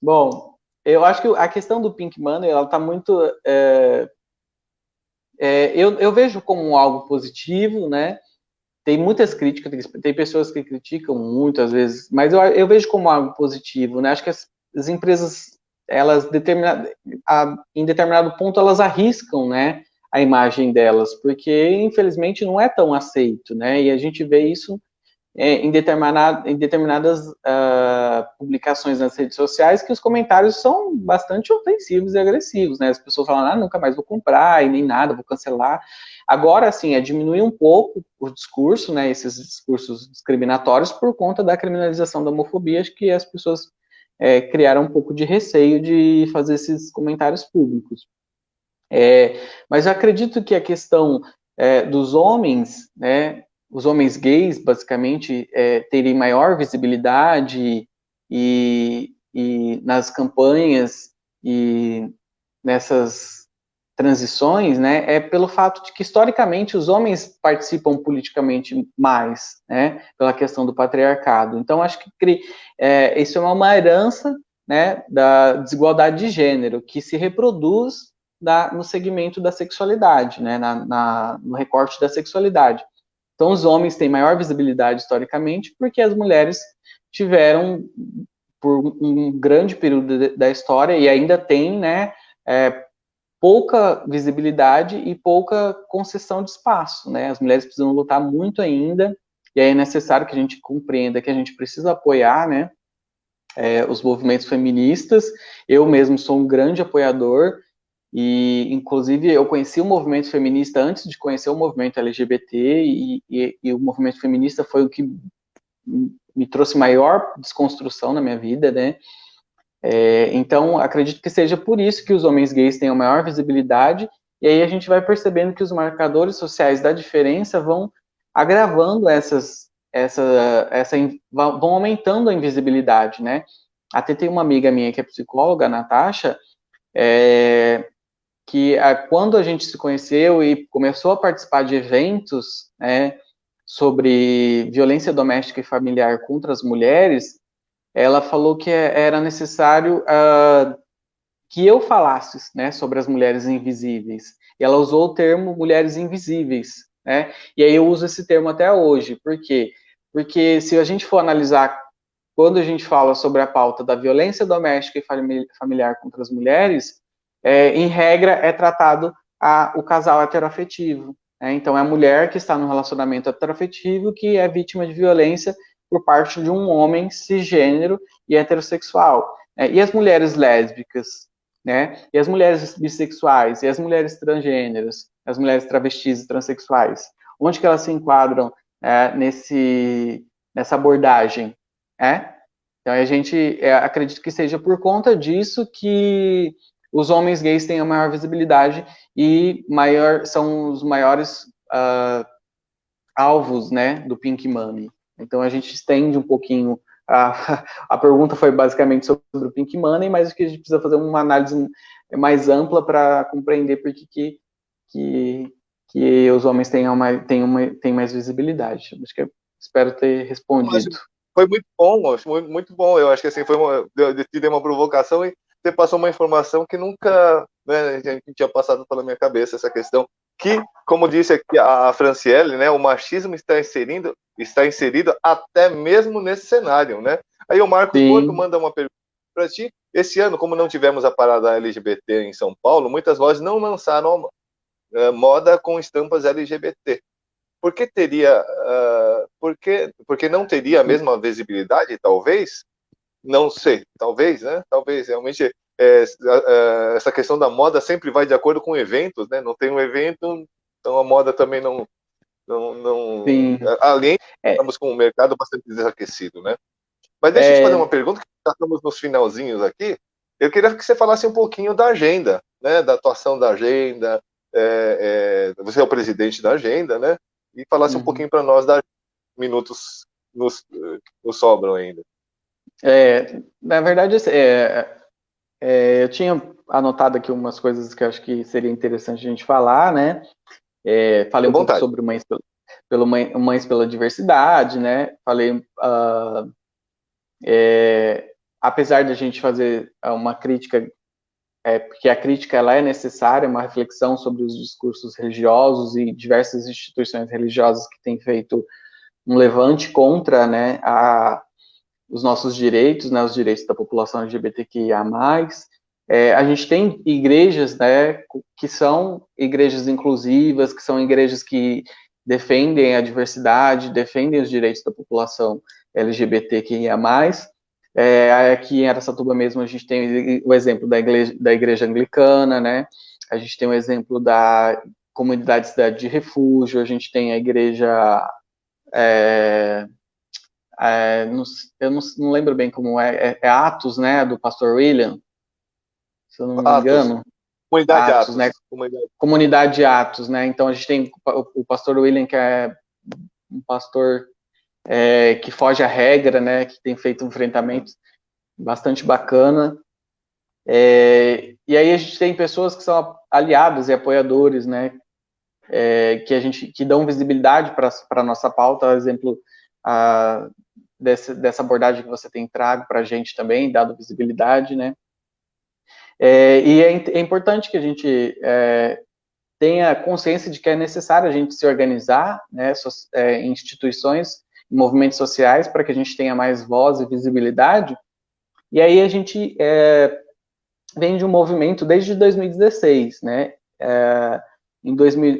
Speaker 2: Bom, eu acho que a questão do Pink Money, ela está muito... eu vejo como algo positivo, né? Tem muitas críticas, tem pessoas que criticam muito às vezes, mas eu vejo como algo positivo, né? Acho que as empresas, elas em determinado ponto, elas arriscam, né, a imagem delas, porque infelizmente não é tão aceito, né? E a gente vê isso em determinadas publicações nas redes sociais, que os comentários são bastante ofensivos e agressivos, né? As pessoas falam, nunca mais vou comprar, e nem nada, vou cancelar. Agora, assim, diminuir um pouco o discurso, né, esses discursos discriminatórios, por conta da criminalização da homofobia, acho que as pessoas criaram um pouco de receio de fazer esses comentários públicos. Mas eu acredito que a questão dos homens, né, os homens gays, basicamente, terem maior visibilidade e nas campanhas e nessas transições, né, é pelo fato de que, historicamente, os homens participam politicamente mais, né, pela questão do patriarcado. Então, acho que isso é uma herança, né, da desigualdade de gênero, que se reproduz no segmento da sexualidade, né, no recorte da sexualidade. Então, os homens têm maior visibilidade historicamente porque as mulheres tiveram, por um grande período da história, e ainda tem, né, pouca visibilidade e pouca concessão de espaço, né? As mulheres precisam lutar muito ainda, e aí é necessário que a gente compreenda que a gente precisa apoiar, né, os movimentos feministas. Eu mesmo sou um grande apoiador, e inclusive eu conheci o movimento feminista antes de conhecer o movimento LGBT, e o movimento feminista foi o que me trouxe maior desconstrução na minha vida, né? Então, acredito que seja por isso que os homens gays têm a maior visibilidade, e aí a gente vai percebendo que os marcadores sociais da diferença vão agravando vão aumentando a invisibilidade, né? Até tem uma amiga minha que é psicóloga, a Natasha, que quando a gente se conheceu e começou a participar de eventos, né, sobre violência doméstica e familiar contra as mulheres, ela falou que era necessário que eu falasse, né, sobre as mulheres invisíveis. E ela usou o termo mulheres invisíveis, né? E aí eu uso esse termo até hoje. Por quê? Porque se a gente for analisar, quando a gente fala sobre a pauta da violência doméstica e familiar contra as mulheres, em regra é tratado o casal heteroafetivo. Né? Então é a mulher que está no relacionamento heteroafetivo que é vítima de violência por parte de um homem cisgênero e heterossexual. E as mulheres lésbicas, né? E as mulheres bissexuais, e as mulheres transgêneras, as mulheres travestis e transexuais, onde que elas se enquadram nessa abordagem? Então a gente acredita que seja por conta disso que os homens gays têm a maior visibilidade e são os maiores alvos, né, do Pink Money. Então a gente estende um pouquinho, a pergunta foi basicamente sobre o Pink Money, mas o que a gente precisa fazer uma análise mais ampla para compreender por que os homens têm mais visibilidade. Acho que espero ter respondido.
Speaker 1: Foi muito bom, acho muito bom. Eu acho que assim, eu dei uma provocação e você passou uma informação que nunca, né, tinha passado pela minha cabeça, essa questão que, como disse aqui a Franciele, né, o machismo está inserido até mesmo nesse cenário, né? Aí o Marcos Porto manda uma pergunta para ti. Esse ano, como não tivemos a parada LGBT em São Paulo, muitas lojas não lançaram moda com estampas LGBT. Por que teria, porque não teria a mesma visibilidade, talvez? Não sei, talvez, né? Talvez, realmente, essa questão da moda sempre vai de acordo com eventos, né? Não tem um evento, então a moda também não além, estamos com um mercado bastante desaquecido, né? Mas deixa eu te fazer uma pergunta, que já estamos nos finalzinhos aqui. Eu queria que você falasse um pouquinho da agenda, né? Da atuação da agenda. Você é o presidente da agenda, né? E falasse um pouquinho para nós, minutos nos sobram ainda.
Speaker 2: Na verdade, eu tinha anotado aqui umas coisas que eu acho que seria interessante a gente falar, né? Falei um pouco sobre Mães pela Diversidade, né? Falei, apesar de a gente fazer uma crítica, porque a crítica ela é necessária, uma reflexão sobre os discursos religiosos e diversas instituições religiosas que têm feito um levante contra, né, os nossos direitos, né, os direitos da população LGBTQIA+. A gente tem igrejas, né, que são igrejas inclusivas, que são igrejas que defendem a diversidade, defendem os direitos da população LGBTQIA+. Aqui em Araçatuba mesmo a gente tem o exemplo da igreja anglicana, né? A gente tem o exemplo da comunidade Cidade de Refúgio, a gente tem a igreja eu não lembro bem como é Atos, né, do pastor William, se eu não me engano.
Speaker 1: Comunidade Atos,
Speaker 2: né? Comunidade Atos, né? Então a gente tem o pastor William, que é um pastor que foge à regra, né, que tem feito um enfrentamento bastante bacana. E aí a gente tem pessoas que são aliados e apoiadores, né, que dão visibilidade para a nossa pauta, exemplo dessa abordagem que você tem trago para a gente também, dado visibilidade, né. E é importante que a gente tenha consciência de que é necessário a gente se organizar, né, em instituições, em movimentos sociais, para que a gente tenha mais voz e visibilidade. E aí a gente vem de um movimento desde 2016, né?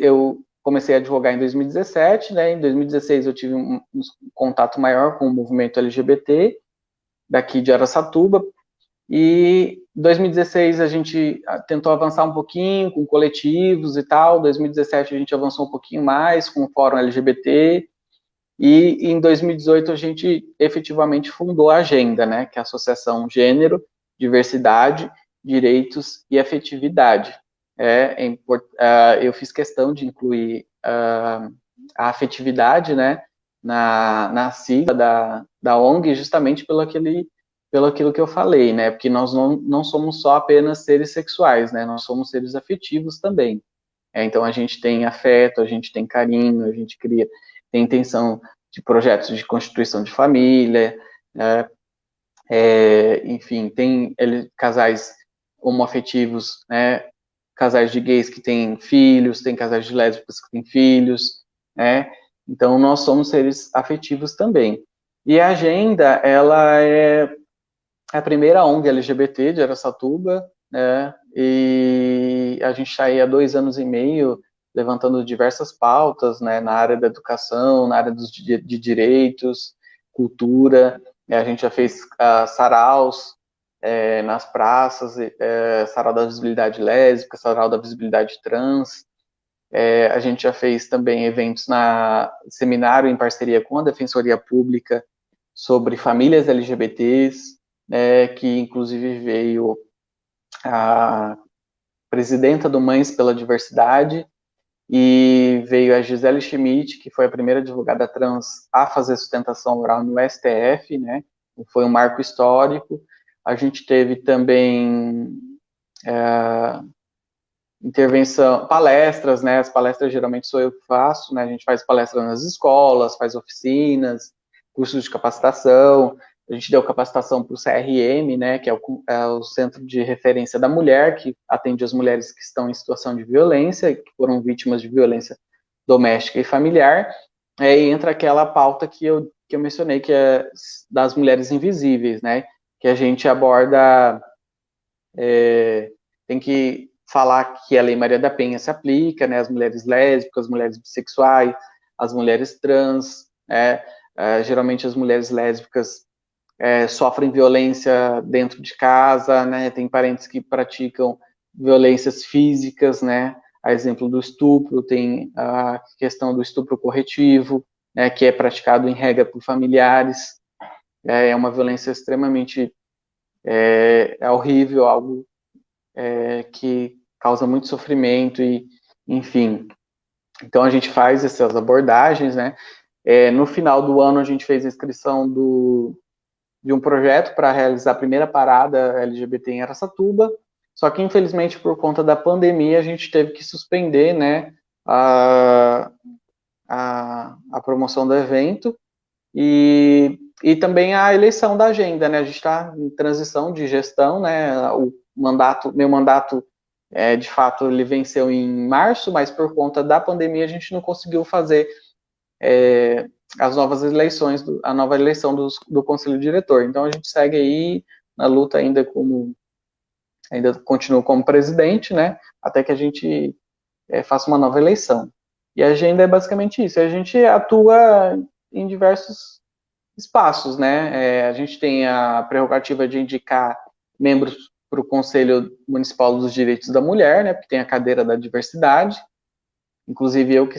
Speaker 2: Eu comecei a advogar em 2017, né? Em 2016 eu tive um contato maior com o movimento LGBT daqui de Araçatuba, e em 2016 a gente tentou avançar um pouquinho com coletivos e tal. Em 2017 a gente avançou um pouquinho mais com o Fórum LGBT. E em 2018 a gente efetivamente fundou a Agenda, né? Que é a Associação Gênero, Diversidade, Direitos e Afetividade. Eu fiz questão de incluir a afetividade, né? Na sigla da ONG, justamente pelo aquilo que eu falei, né? Porque nós não somos só apenas seres sexuais, né? Nós somos seres afetivos também. Então a gente tem afeto, a gente tem carinho, a gente tem intenção de projetos de constituição de família, né? Enfim, tem casais homoafetivos, né? Casais de gays que têm filhos, tem casais de lésbicas que têm filhos, né? Então nós somos seres afetivos também. E a Agenda, ela é a primeira ONG LGBT de Araçatuba, né? E a gente está aí há 2 anos e meio levantando diversas pautas, né, na área da educação, na área de direitos, cultura. A gente já fez saraus nas praças, sarau da visibilidade lésbica, sarau da visibilidade trans. A gente já fez também eventos seminário em parceria com a Defensoria Pública sobre famílias LGBTs, que inclusive veio a presidenta do Mães pela Diversidade, e veio a Gisele Schmidt, que foi a primeira advogada trans a fazer sustentação oral no STF, né? Foi um marco histórico. A gente teve também intervenção, palestras, né? As palestras geralmente sou eu que faço, né? A gente faz palestras nas escolas, faz oficinas, cursos de capacitação. A gente deu capacitação para o CRM, né? Que é o Centro de Referência da Mulher, que atende as mulheres que estão em situação de violência, que foram vítimas de violência doméstica e familiar. E entra aquela pauta que eu mencionei, que é das mulheres invisíveis, né? Que a gente aborda, tem que falar que a Lei Maria da Penha se aplica, né, às mulheres lésbicas, as mulheres bissexuais, as mulheres trans, né, geralmente as mulheres lésbicas sofrem violência dentro de casa, né, tem parentes que praticam violências físicas, né, a exemplo do estupro, tem a questão do estupro corretivo, né, que é praticado em regra por familiares, é uma violência extremamente horrível, algo que causa muito sofrimento e, enfim. Então a gente faz essas abordagens, né? No final do ano a gente fez a inscrição de um projeto para realizar a primeira parada LGBT em Araçatuba, só que infelizmente por conta da pandemia a gente teve que suspender, né, a promoção do evento e também a eleição da agenda, né? A gente está em transição de gestão, né? Meu mandato, de fato, ele venceu em março, mas por conta da pandemia a gente não conseguiu fazer as novas eleições, a nova eleição do Conselho Diretor. Então a gente segue aí na luta ainda continuo como presidente, né? Até que a gente faça uma nova eleição. E a agenda é basicamente isso. A gente atua em diversos espaços, né? A gente tem a prerrogativa de indicar membros para o Conselho Municipal dos Direitos da Mulher, né? Porque tem a cadeira da diversidade. Inclusive eu que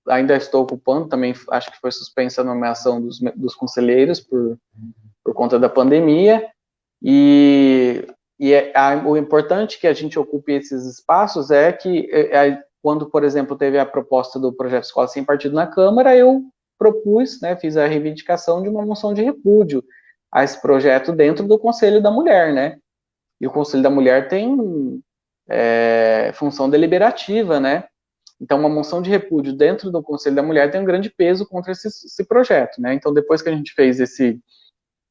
Speaker 2: ainda estou ocupando, também acho que foi suspensa a nomeação dos conselheiros por conta da pandemia. O importante que a gente ocupe esses espaços é que quando, por exemplo, teve a proposta do projeto Escola Sem Partido na Câmara, eu propus, né, fiz a reivindicação de uma moção de repúdio a esse projeto dentro do Conselho da Mulher, né? E o Conselho da Mulher tem função deliberativa, né? Então, uma moção de repúdio dentro do Conselho da Mulher tem um grande peso contra esse projeto, né? Então, depois que a gente fez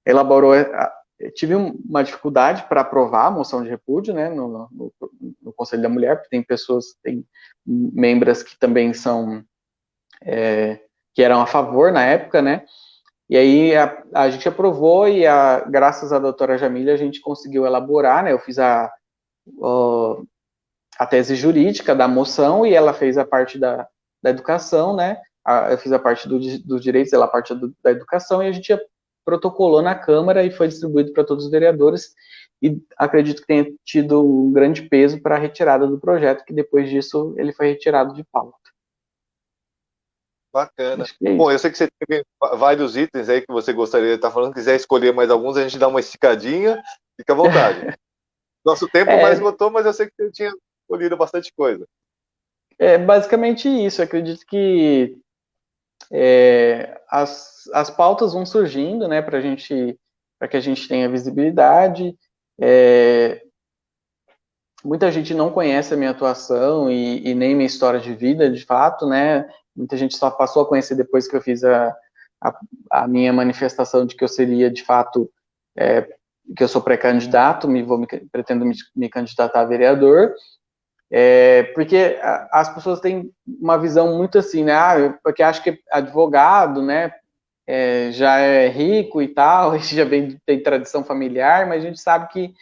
Speaker 2: elaborou tive uma dificuldade para aprovar a moção de repúdio, né, no Conselho da Mulher, porque tem pessoas, tem membros que também são, que eram a favor na época, né, e aí a gente aprovou e graças à doutora Jamília a gente conseguiu elaborar, né, eu fiz a tese jurídica da moção e ela fez a parte da educação, né, eu fiz a parte dos direitos, ela a parte da educação, e a gente protocolou na Câmara e foi distribuído para todos os vereadores, e acredito que tenha tido um grande peso para a retirada do projeto, que depois disso ele foi retirado de pauta.
Speaker 1: Bacana. Bom, eu sei que você tem vários itens aí que você gostaria de estar falando, se quiser escolher mais alguns, a gente dá uma esticadinha, fica à vontade. Nosso tempo mais esgotou, mas eu sei que você tinha escolhido bastante coisa.
Speaker 2: É basicamente isso, eu acredito que as pautas vão surgindo, né, para que a gente tenha visibilidade. Muita gente não conhece a minha atuação e nem minha história de vida, de fato, né? Muita gente só passou a conhecer depois que eu fiz a minha manifestação de que eu seria, de fato, que eu sou pré-candidato, pretendo me candidatar a vereador. Porque as pessoas têm uma visão muito assim, né? Porque acho que advogado, né? Já é rico e tal, já tem tradição familiar, mas a gente sabe que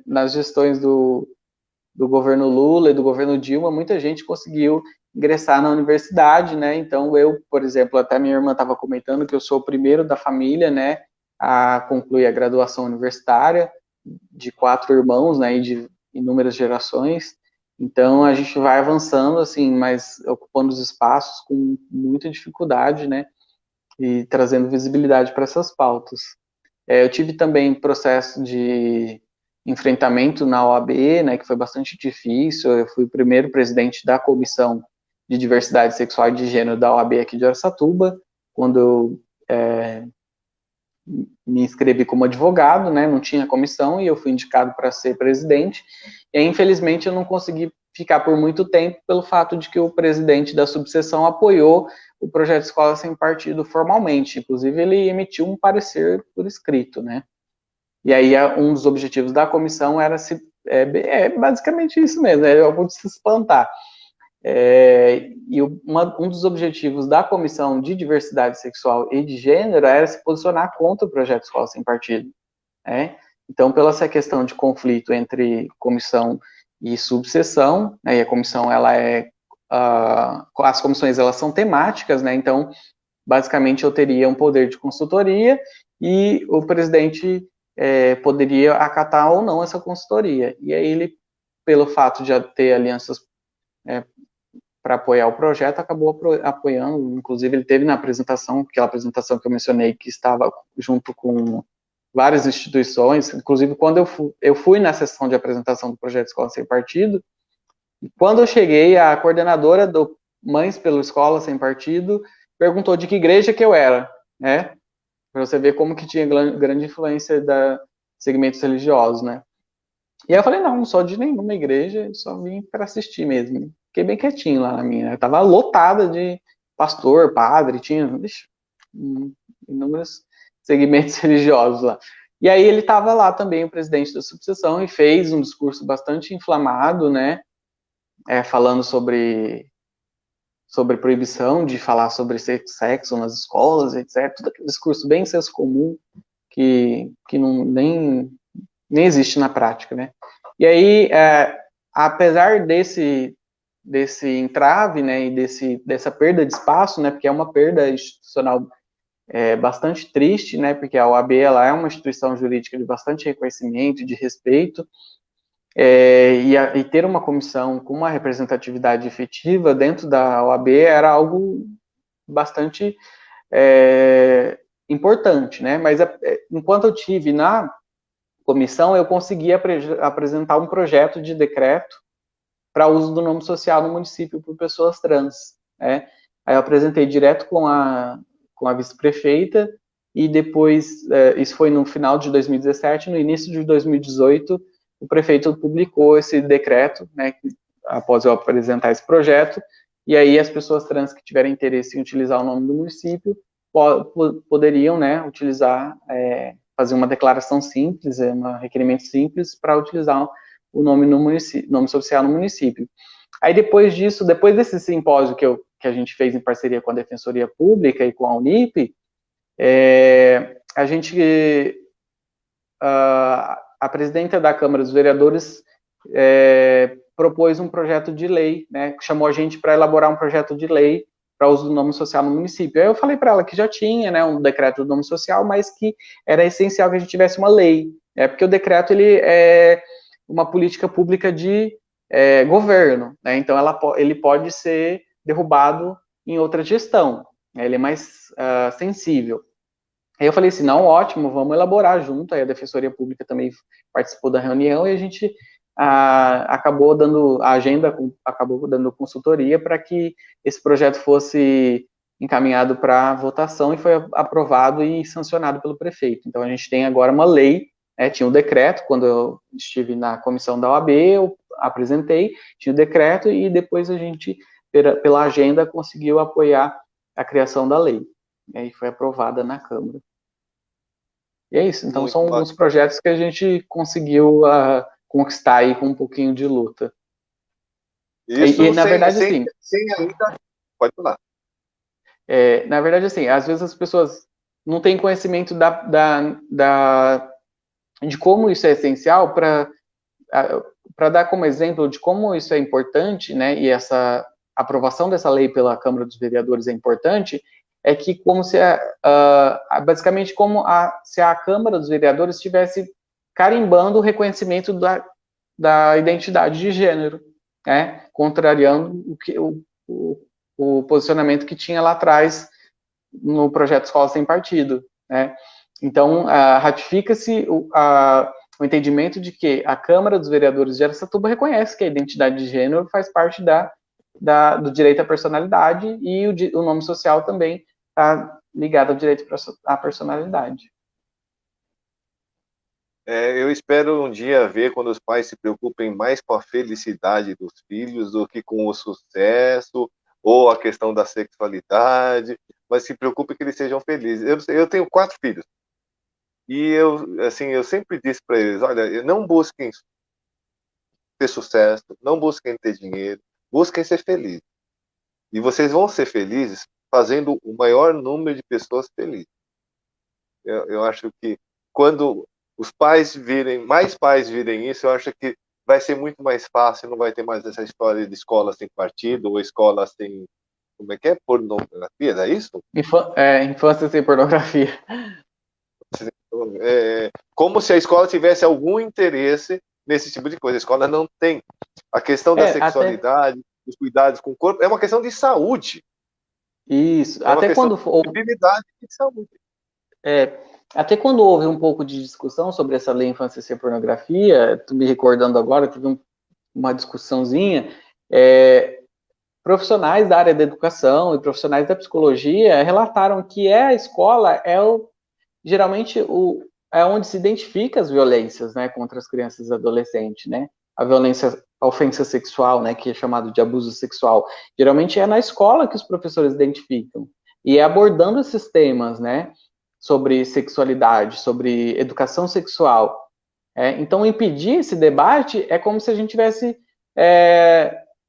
Speaker 2: nas gestões do governo Lula e do governo Dilma, muita gente conseguiu ingressar na universidade, né? Então eu, por exemplo, até minha irmã estava comentando que eu sou o primeiro da família, né, a concluir a graduação universitária, de 4 irmãos, né, e de inúmeras gerações. Então a gente vai avançando assim, mas ocupando os espaços com muita dificuldade, né, e trazendo visibilidade para essas pautas. Eu tive também processo de enfrentamento na OAB, né, que foi bastante difícil. Eu fui o primeiro presidente da Comissão de Diversidade Sexual e de Gênero da OAB aqui de Araçatuba, quando eu me inscrevi como advogado, né, não tinha comissão, e eu fui indicado para ser presidente. E, infelizmente, eu não consegui ficar por muito tempo pelo fato de que o presidente da subseção apoiou o projeto Escola Sem Partido formalmente. Inclusive, ele emitiu um parecer por escrito, né? E aí, um dos objetivos da comissão era basicamente isso mesmo, é algo de se espantar. E um dos objetivos da Comissão de Diversidade Sexual e de Gênero era se posicionar contra o projeto Escola Sem Partido, né? Então, pela essa questão de conflito entre comissão e subseção, né, e a comissão, as comissões, elas são temáticas, né? Então, basicamente, eu teria um poder de consultoria e o presidente poderia acatar ou não essa consultoria. E aí ele, pelo fato de ter alianças para apoiar o projeto, acabou apoiando. Inclusive, ele teve na apresentação, aquela apresentação que eu mencionei, que estava junto com várias instituições. Inclusive, quando eu fui na sessão de apresentação do projeto Escola Sem Partido, e quando eu cheguei, a coordenadora do Mães pela Escola Sem Partido perguntou de que igreja que eu era, né? Para você ver como que tinha grande influência da segmentos religiosos, né? E aí eu falei, não sou de nenhuma igreja, só vim para assistir mesmo. Fiquei bem quietinho lá na minha. Eu tava lotada de pastor, padre, tinha inúmeros segmentos religiosos lá. E aí ele estava lá também, o presidente da subseção, e fez um discurso bastante inflamado, né? Falando sobre proibição de falar sobre sexo nas escolas, etc. Todo aquele discurso bem senso comum que nem existe na prática, né? E aí, apesar desse entrave, né, e dessa perda de espaço, né, porque é uma perda institucional bastante triste, né, porque a OAB, ela é uma instituição jurídica de bastante reconhecimento, de respeito, e ter uma comissão com uma representatividade efetiva dentro da OAB era algo bastante importante, né, mas enquanto eu tive na comissão, eu consegui apresentar um projeto de decreto para uso do nome social no município por pessoas trans, né? Aí eu apresentei direto com a vice-prefeita, e depois, isso foi no final de 2017, no início de 2018, o prefeito publicou esse decreto, né, após eu apresentar esse projeto, e aí as pessoas trans que tiverem interesse em utilizar o nome do município poderiam, né, utilizar, fazer uma declaração simples, um requerimento simples para utilizar o nome no município, nome social no município. Aí depois disso, depois desse simpósio que a gente fez em parceria com a Defensoria Pública e com a Unip, a gente, a presidenta da Câmara dos Vereadores propôs um projeto de lei, né, chamou a gente para elaborar um projeto de lei para uso do nome social no município. Aí eu falei para ela que já tinha, né, um decreto do nome social, mas que era essencial que a gente tivesse uma lei, porque o decreto ele é uma política pública de governo, né, então ele pode ser derrubado em outra gestão, né, ele é mais sensível. Aí eu falei assim, não, ótimo, vamos elaborar junto, aí a Defensoria Pública também participou da reunião e a gente acabou dando a agenda, acabou dando consultoria para que esse projeto fosse encaminhado para votação e foi aprovado e sancionado pelo prefeito. Então a gente tem agora uma lei, tinha um decreto, quando eu estive na comissão da OAB, eu apresentei, tinha o decreto e depois a gente, pela agenda, conseguiu apoiar a criação da lei. E aí foi aprovada na Câmara. E é isso, então são alguns projetos que a gente conseguiu conquistar aí com um pouquinho de luta.
Speaker 1: Isso, e na verdade, assim... Sem ainda... Pode falar.
Speaker 2: Na verdade, assim, às vezes as pessoas não têm conhecimento de como isso é essencial para dar como exemplo de como isso é importante, né, e essa aprovação dessa lei pela Câmara dos Vereadores é importante, é que como se basicamente como se a Câmara dos Vereadores estivesse carimbando o reconhecimento da identidade de gênero, né, contrariando o posicionamento que tinha lá atrás no projeto Escola Sem Partido, né. Então, ratifica-se o entendimento de que a Câmara dos Vereadores de Araçatuba reconhece que a identidade de gênero faz parte do direito à personalidade e o nome social também está ligado ao direito à personalidade.
Speaker 1: Eu espero um dia ver quando os pais se preocupem mais com a felicidade dos filhos do que com o sucesso ou a questão da sexualidade, mas se preocupem que eles sejam felizes. Eu tenho 4 filhos e eu sempre disse para eles, olha, não busquem ter sucesso, não busquem ter dinheiro, busquem ser felizes. E vocês vão ser felizes fazendo o maior número de pessoas felizes. Eu acho que quando os pais mais pais virem isso, eu acho que vai ser muito mais fácil, não vai ter mais essa história de escola sem partido, ou escola sem, como é que é? Pornografia, é isso?
Speaker 2: Infância sem pornografia.
Speaker 1: Como se a escola tivesse algum interesse nesse tipo de coisa. A escola não tem. A questão da sexualidade, os cuidados com o corpo, é uma questão de saúde.
Speaker 2: Isso,
Speaker 1: até quando for. De saúde.
Speaker 2: Até quando houve um pouco de discussão sobre essa lei infância sem pornografia, tô me recordando agora, teve uma discussãozinha, profissionais da área da educação e profissionais da psicologia relataram que a escola geralmente é onde se identifica as violências, né, contra as crianças e adolescentes, né, a ofensa sexual, né, que é chamado de abuso sexual, geralmente é na escola que os professores identificam, e é abordando esses temas, né, sobre sexualidade, sobre educação sexual. Então, impedir esse debate é como se a gente estivesse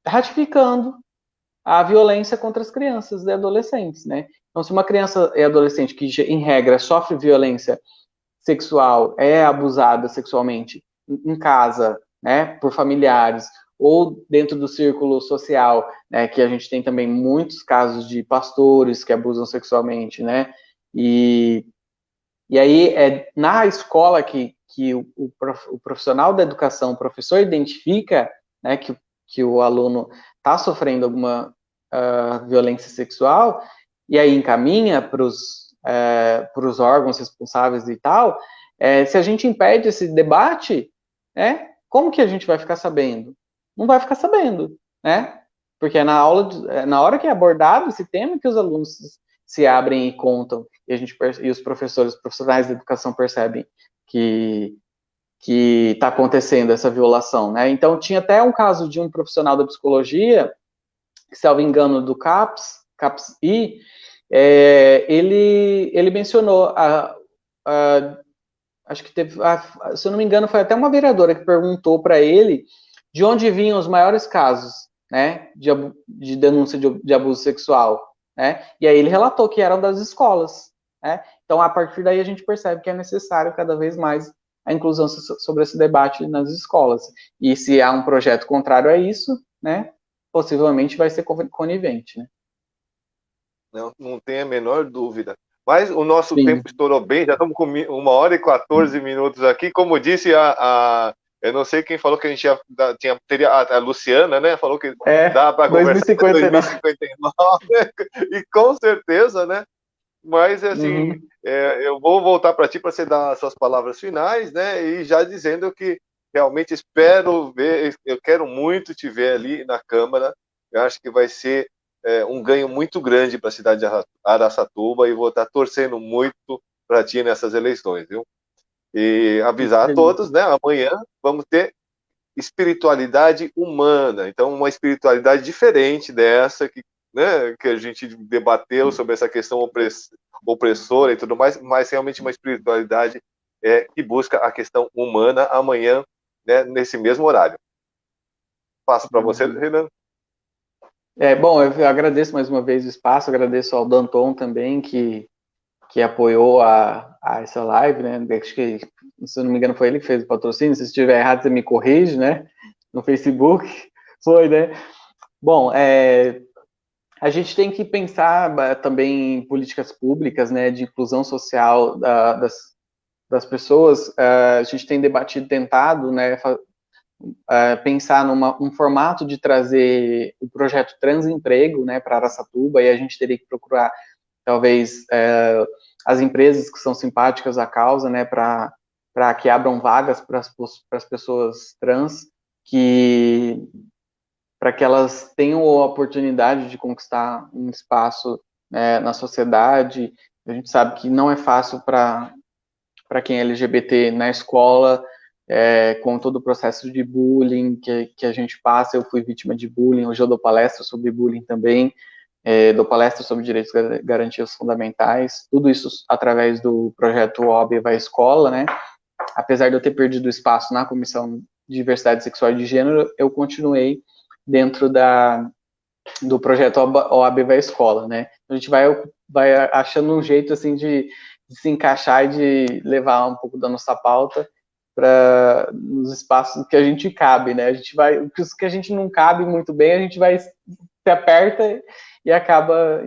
Speaker 2: ratificando a violência contra as crianças e adolescentes, né? Então, se uma criança e adolescente que, em regra, sofre violência sexual, é abusada sexualmente em casa, né, por familiares, ou dentro do círculo social, né, que a gente tem também muitos casos de pastores que abusam sexualmente, né, e aí na escola que o profissional da educação, o professor identifica, né, que o aluno está sofrendo alguma violência sexual, e aí encaminha para os órgãos responsáveis e tal, se a gente impede esse debate, como que a gente vai ficar sabendo? Não vai ficar sabendo, né? Porque é na hora que é abordado esse tema que os alunos se abrem e contam, e os profissionais da educação percebem que está acontecendo essa violação, né? Então, tinha até um caso de um profissional da psicologia, que, salvo engano, do CAPS-I, ele mencionou acho que teve, se eu não me engano, foi até uma vereadora que perguntou para ele de onde vinham os maiores casos, né, de denúncia de abuso sexual, né? E aí ele relatou que eram das escolas, né? Então, a partir daí a gente percebe que é necessário cada vez mais a inclusão sobre esse debate nas escolas. E se há um projeto contrário a isso, né, possivelmente vai ser conivente, né?
Speaker 1: Não tem a menor dúvida. Mas o nosso
Speaker 2: Sim.
Speaker 1: tempo estourou bem, já estamos com 1h14 minutos aqui. Como disse eu não sei quem falou que a gente teria a Luciana, né? Falou que dá para conversar até 2059. E com certeza, né? Mas assim, eu vou voltar para ti para você dar as suas palavras finais, né? E já dizendo que realmente espero ver, eu quero muito te ver ali na Câmara. Eu acho que vai ser um ganho muito grande para a cidade de Araçatuba e vou estar torcendo muito para ti nessas eleições, viu? E avisar a todos, né? Amanhã vamos ter espiritualidade humana, então uma espiritualidade diferente dessa que a gente debateu sobre essa questão opressora e tudo mais, mas realmente uma espiritualidade que busca a questão humana amanhã, né, nesse mesmo horário. Passo para você, Renan.
Speaker 2: Bom, eu agradeço mais uma vez o espaço, agradeço ao Danton também, que apoiou a essa live, né? Acho que, se eu não me engano, foi ele que fez o patrocínio. Se estiver errado, você me corrige, né? No Facebook. Foi, né? Bom, a gente tem que pensar também em políticas públicas, né? De inclusão social das pessoas. A gente tem tentado, né? Pensar num formato de trazer o projeto Transemprego, né? Para Araçatuba, e a gente teria que procurar talvez as empresas que são simpáticas à causa, né, para que abram vagas para as pessoas trans, para que elas tenham a oportunidade de conquistar um espaço, né, na sociedade. A gente sabe que não é fácil para quem é LGBT na escola, com todo o processo de bullying que a gente passa. Eu fui vítima de bullying, hoje eu dou palestra sobre bullying também, dou palestra sobre direitos e garantias fundamentais, tudo isso através do projeto OAB Vai Escola, né? Apesar de eu ter perdido espaço na Comissão de Diversidade Sexual e de Gênero, eu continuei dentro do projeto OAB Vai Escola, né? A gente vai achando um jeito, assim, de se encaixar e de levar um pouco da nossa pauta para nos espaços que a gente cabe, né? A gente vai, os que a gente não cabe muito bem, a gente vai se aperta e acaba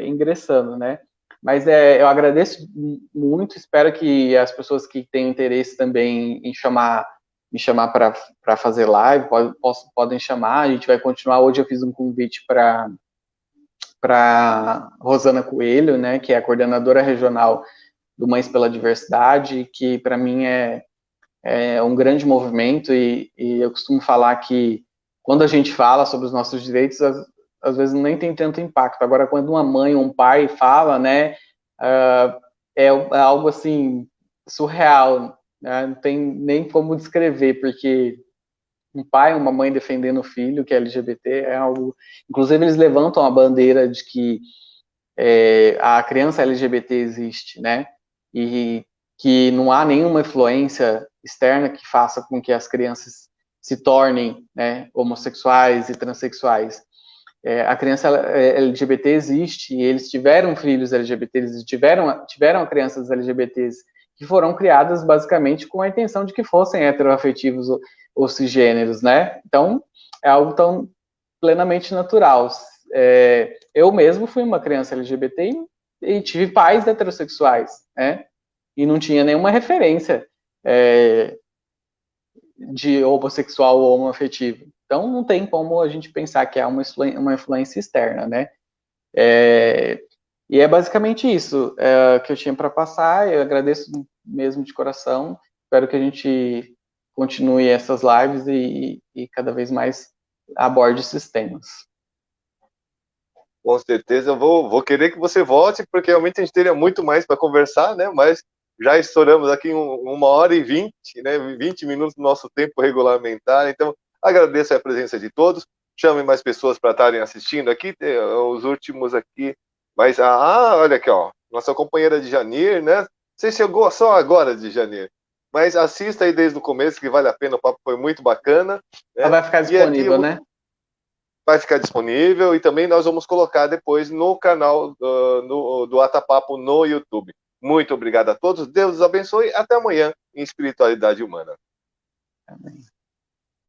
Speaker 2: ingressando, né? Mas eu agradeço muito, espero que as pessoas que têm interesse também em me chamar para fazer live, podem chamar, a gente vai continuar. Hoje eu fiz um convite para Rosana Coelho, né, que é a coordenadora regional do Mães pela Diversidade, que para mim é um grande movimento, e eu costumo falar que quando a gente fala sobre os nossos direitos, às vezes nem tem tanto impacto. Agora, quando uma mãe ou um pai fala, né, é algo assim surreal, né? Não tem nem como descrever, porque um pai, uma mãe defendendo o filho que é LGBT é algo. Inclusive, eles levantam a bandeira de que a criança LGBT existe, né? E que não há nenhuma influência externa que faça com que as crianças se tornem, né, homossexuais e transexuais. A criança LGBT existe, e eles tiveram filhos LGBTs, tiveram crianças LGBTs que foram criadas basicamente com a intenção de que fossem heteroafetivos ou cisgêneros, né? Então, é algo tão plenamente natural. Eu mesmo fui uma criança LGBT e tive pais heterossexuais, né? E não tinha nenhuma referência de homossexual ou homoafetivo. Então, não tem como a gente pensar que há uma influência externa, né? E é basicamente isso que eu tinha para passar. Eu agradeço mesmo de coração. Espero que a gente continue essas lives e cada vez mais aborde esses temas.
Speaker 1: Com certeza eu vou querer que você volte, porque realmente a gente teria muito mais para conversar, né? Mas já estouramos aqui 1h20, né? 20 minutos do nosso tempo regulamentar. Então, agradeço a presença de todos. Chame mais pessoas para estarem assistindo aqui. Os últimos aqui. Mas, olha aqui, ó. Nossa companheira de Janir, né? Você chegou só agora de janeiro. Mas assista aí desde o começo, que vale a pena, o papo foi muito bacana. Né?
Speaker 2: Vai ficar disponível, né?
Speaker 1: Vai ficar disponível e também nós vamos colocar depois no canal do Atapapo no YouTube. Muito obrigado a todos, Deus os abençoe, até amanhã em Espiritualidade Humana.
Speaker 2: Amém.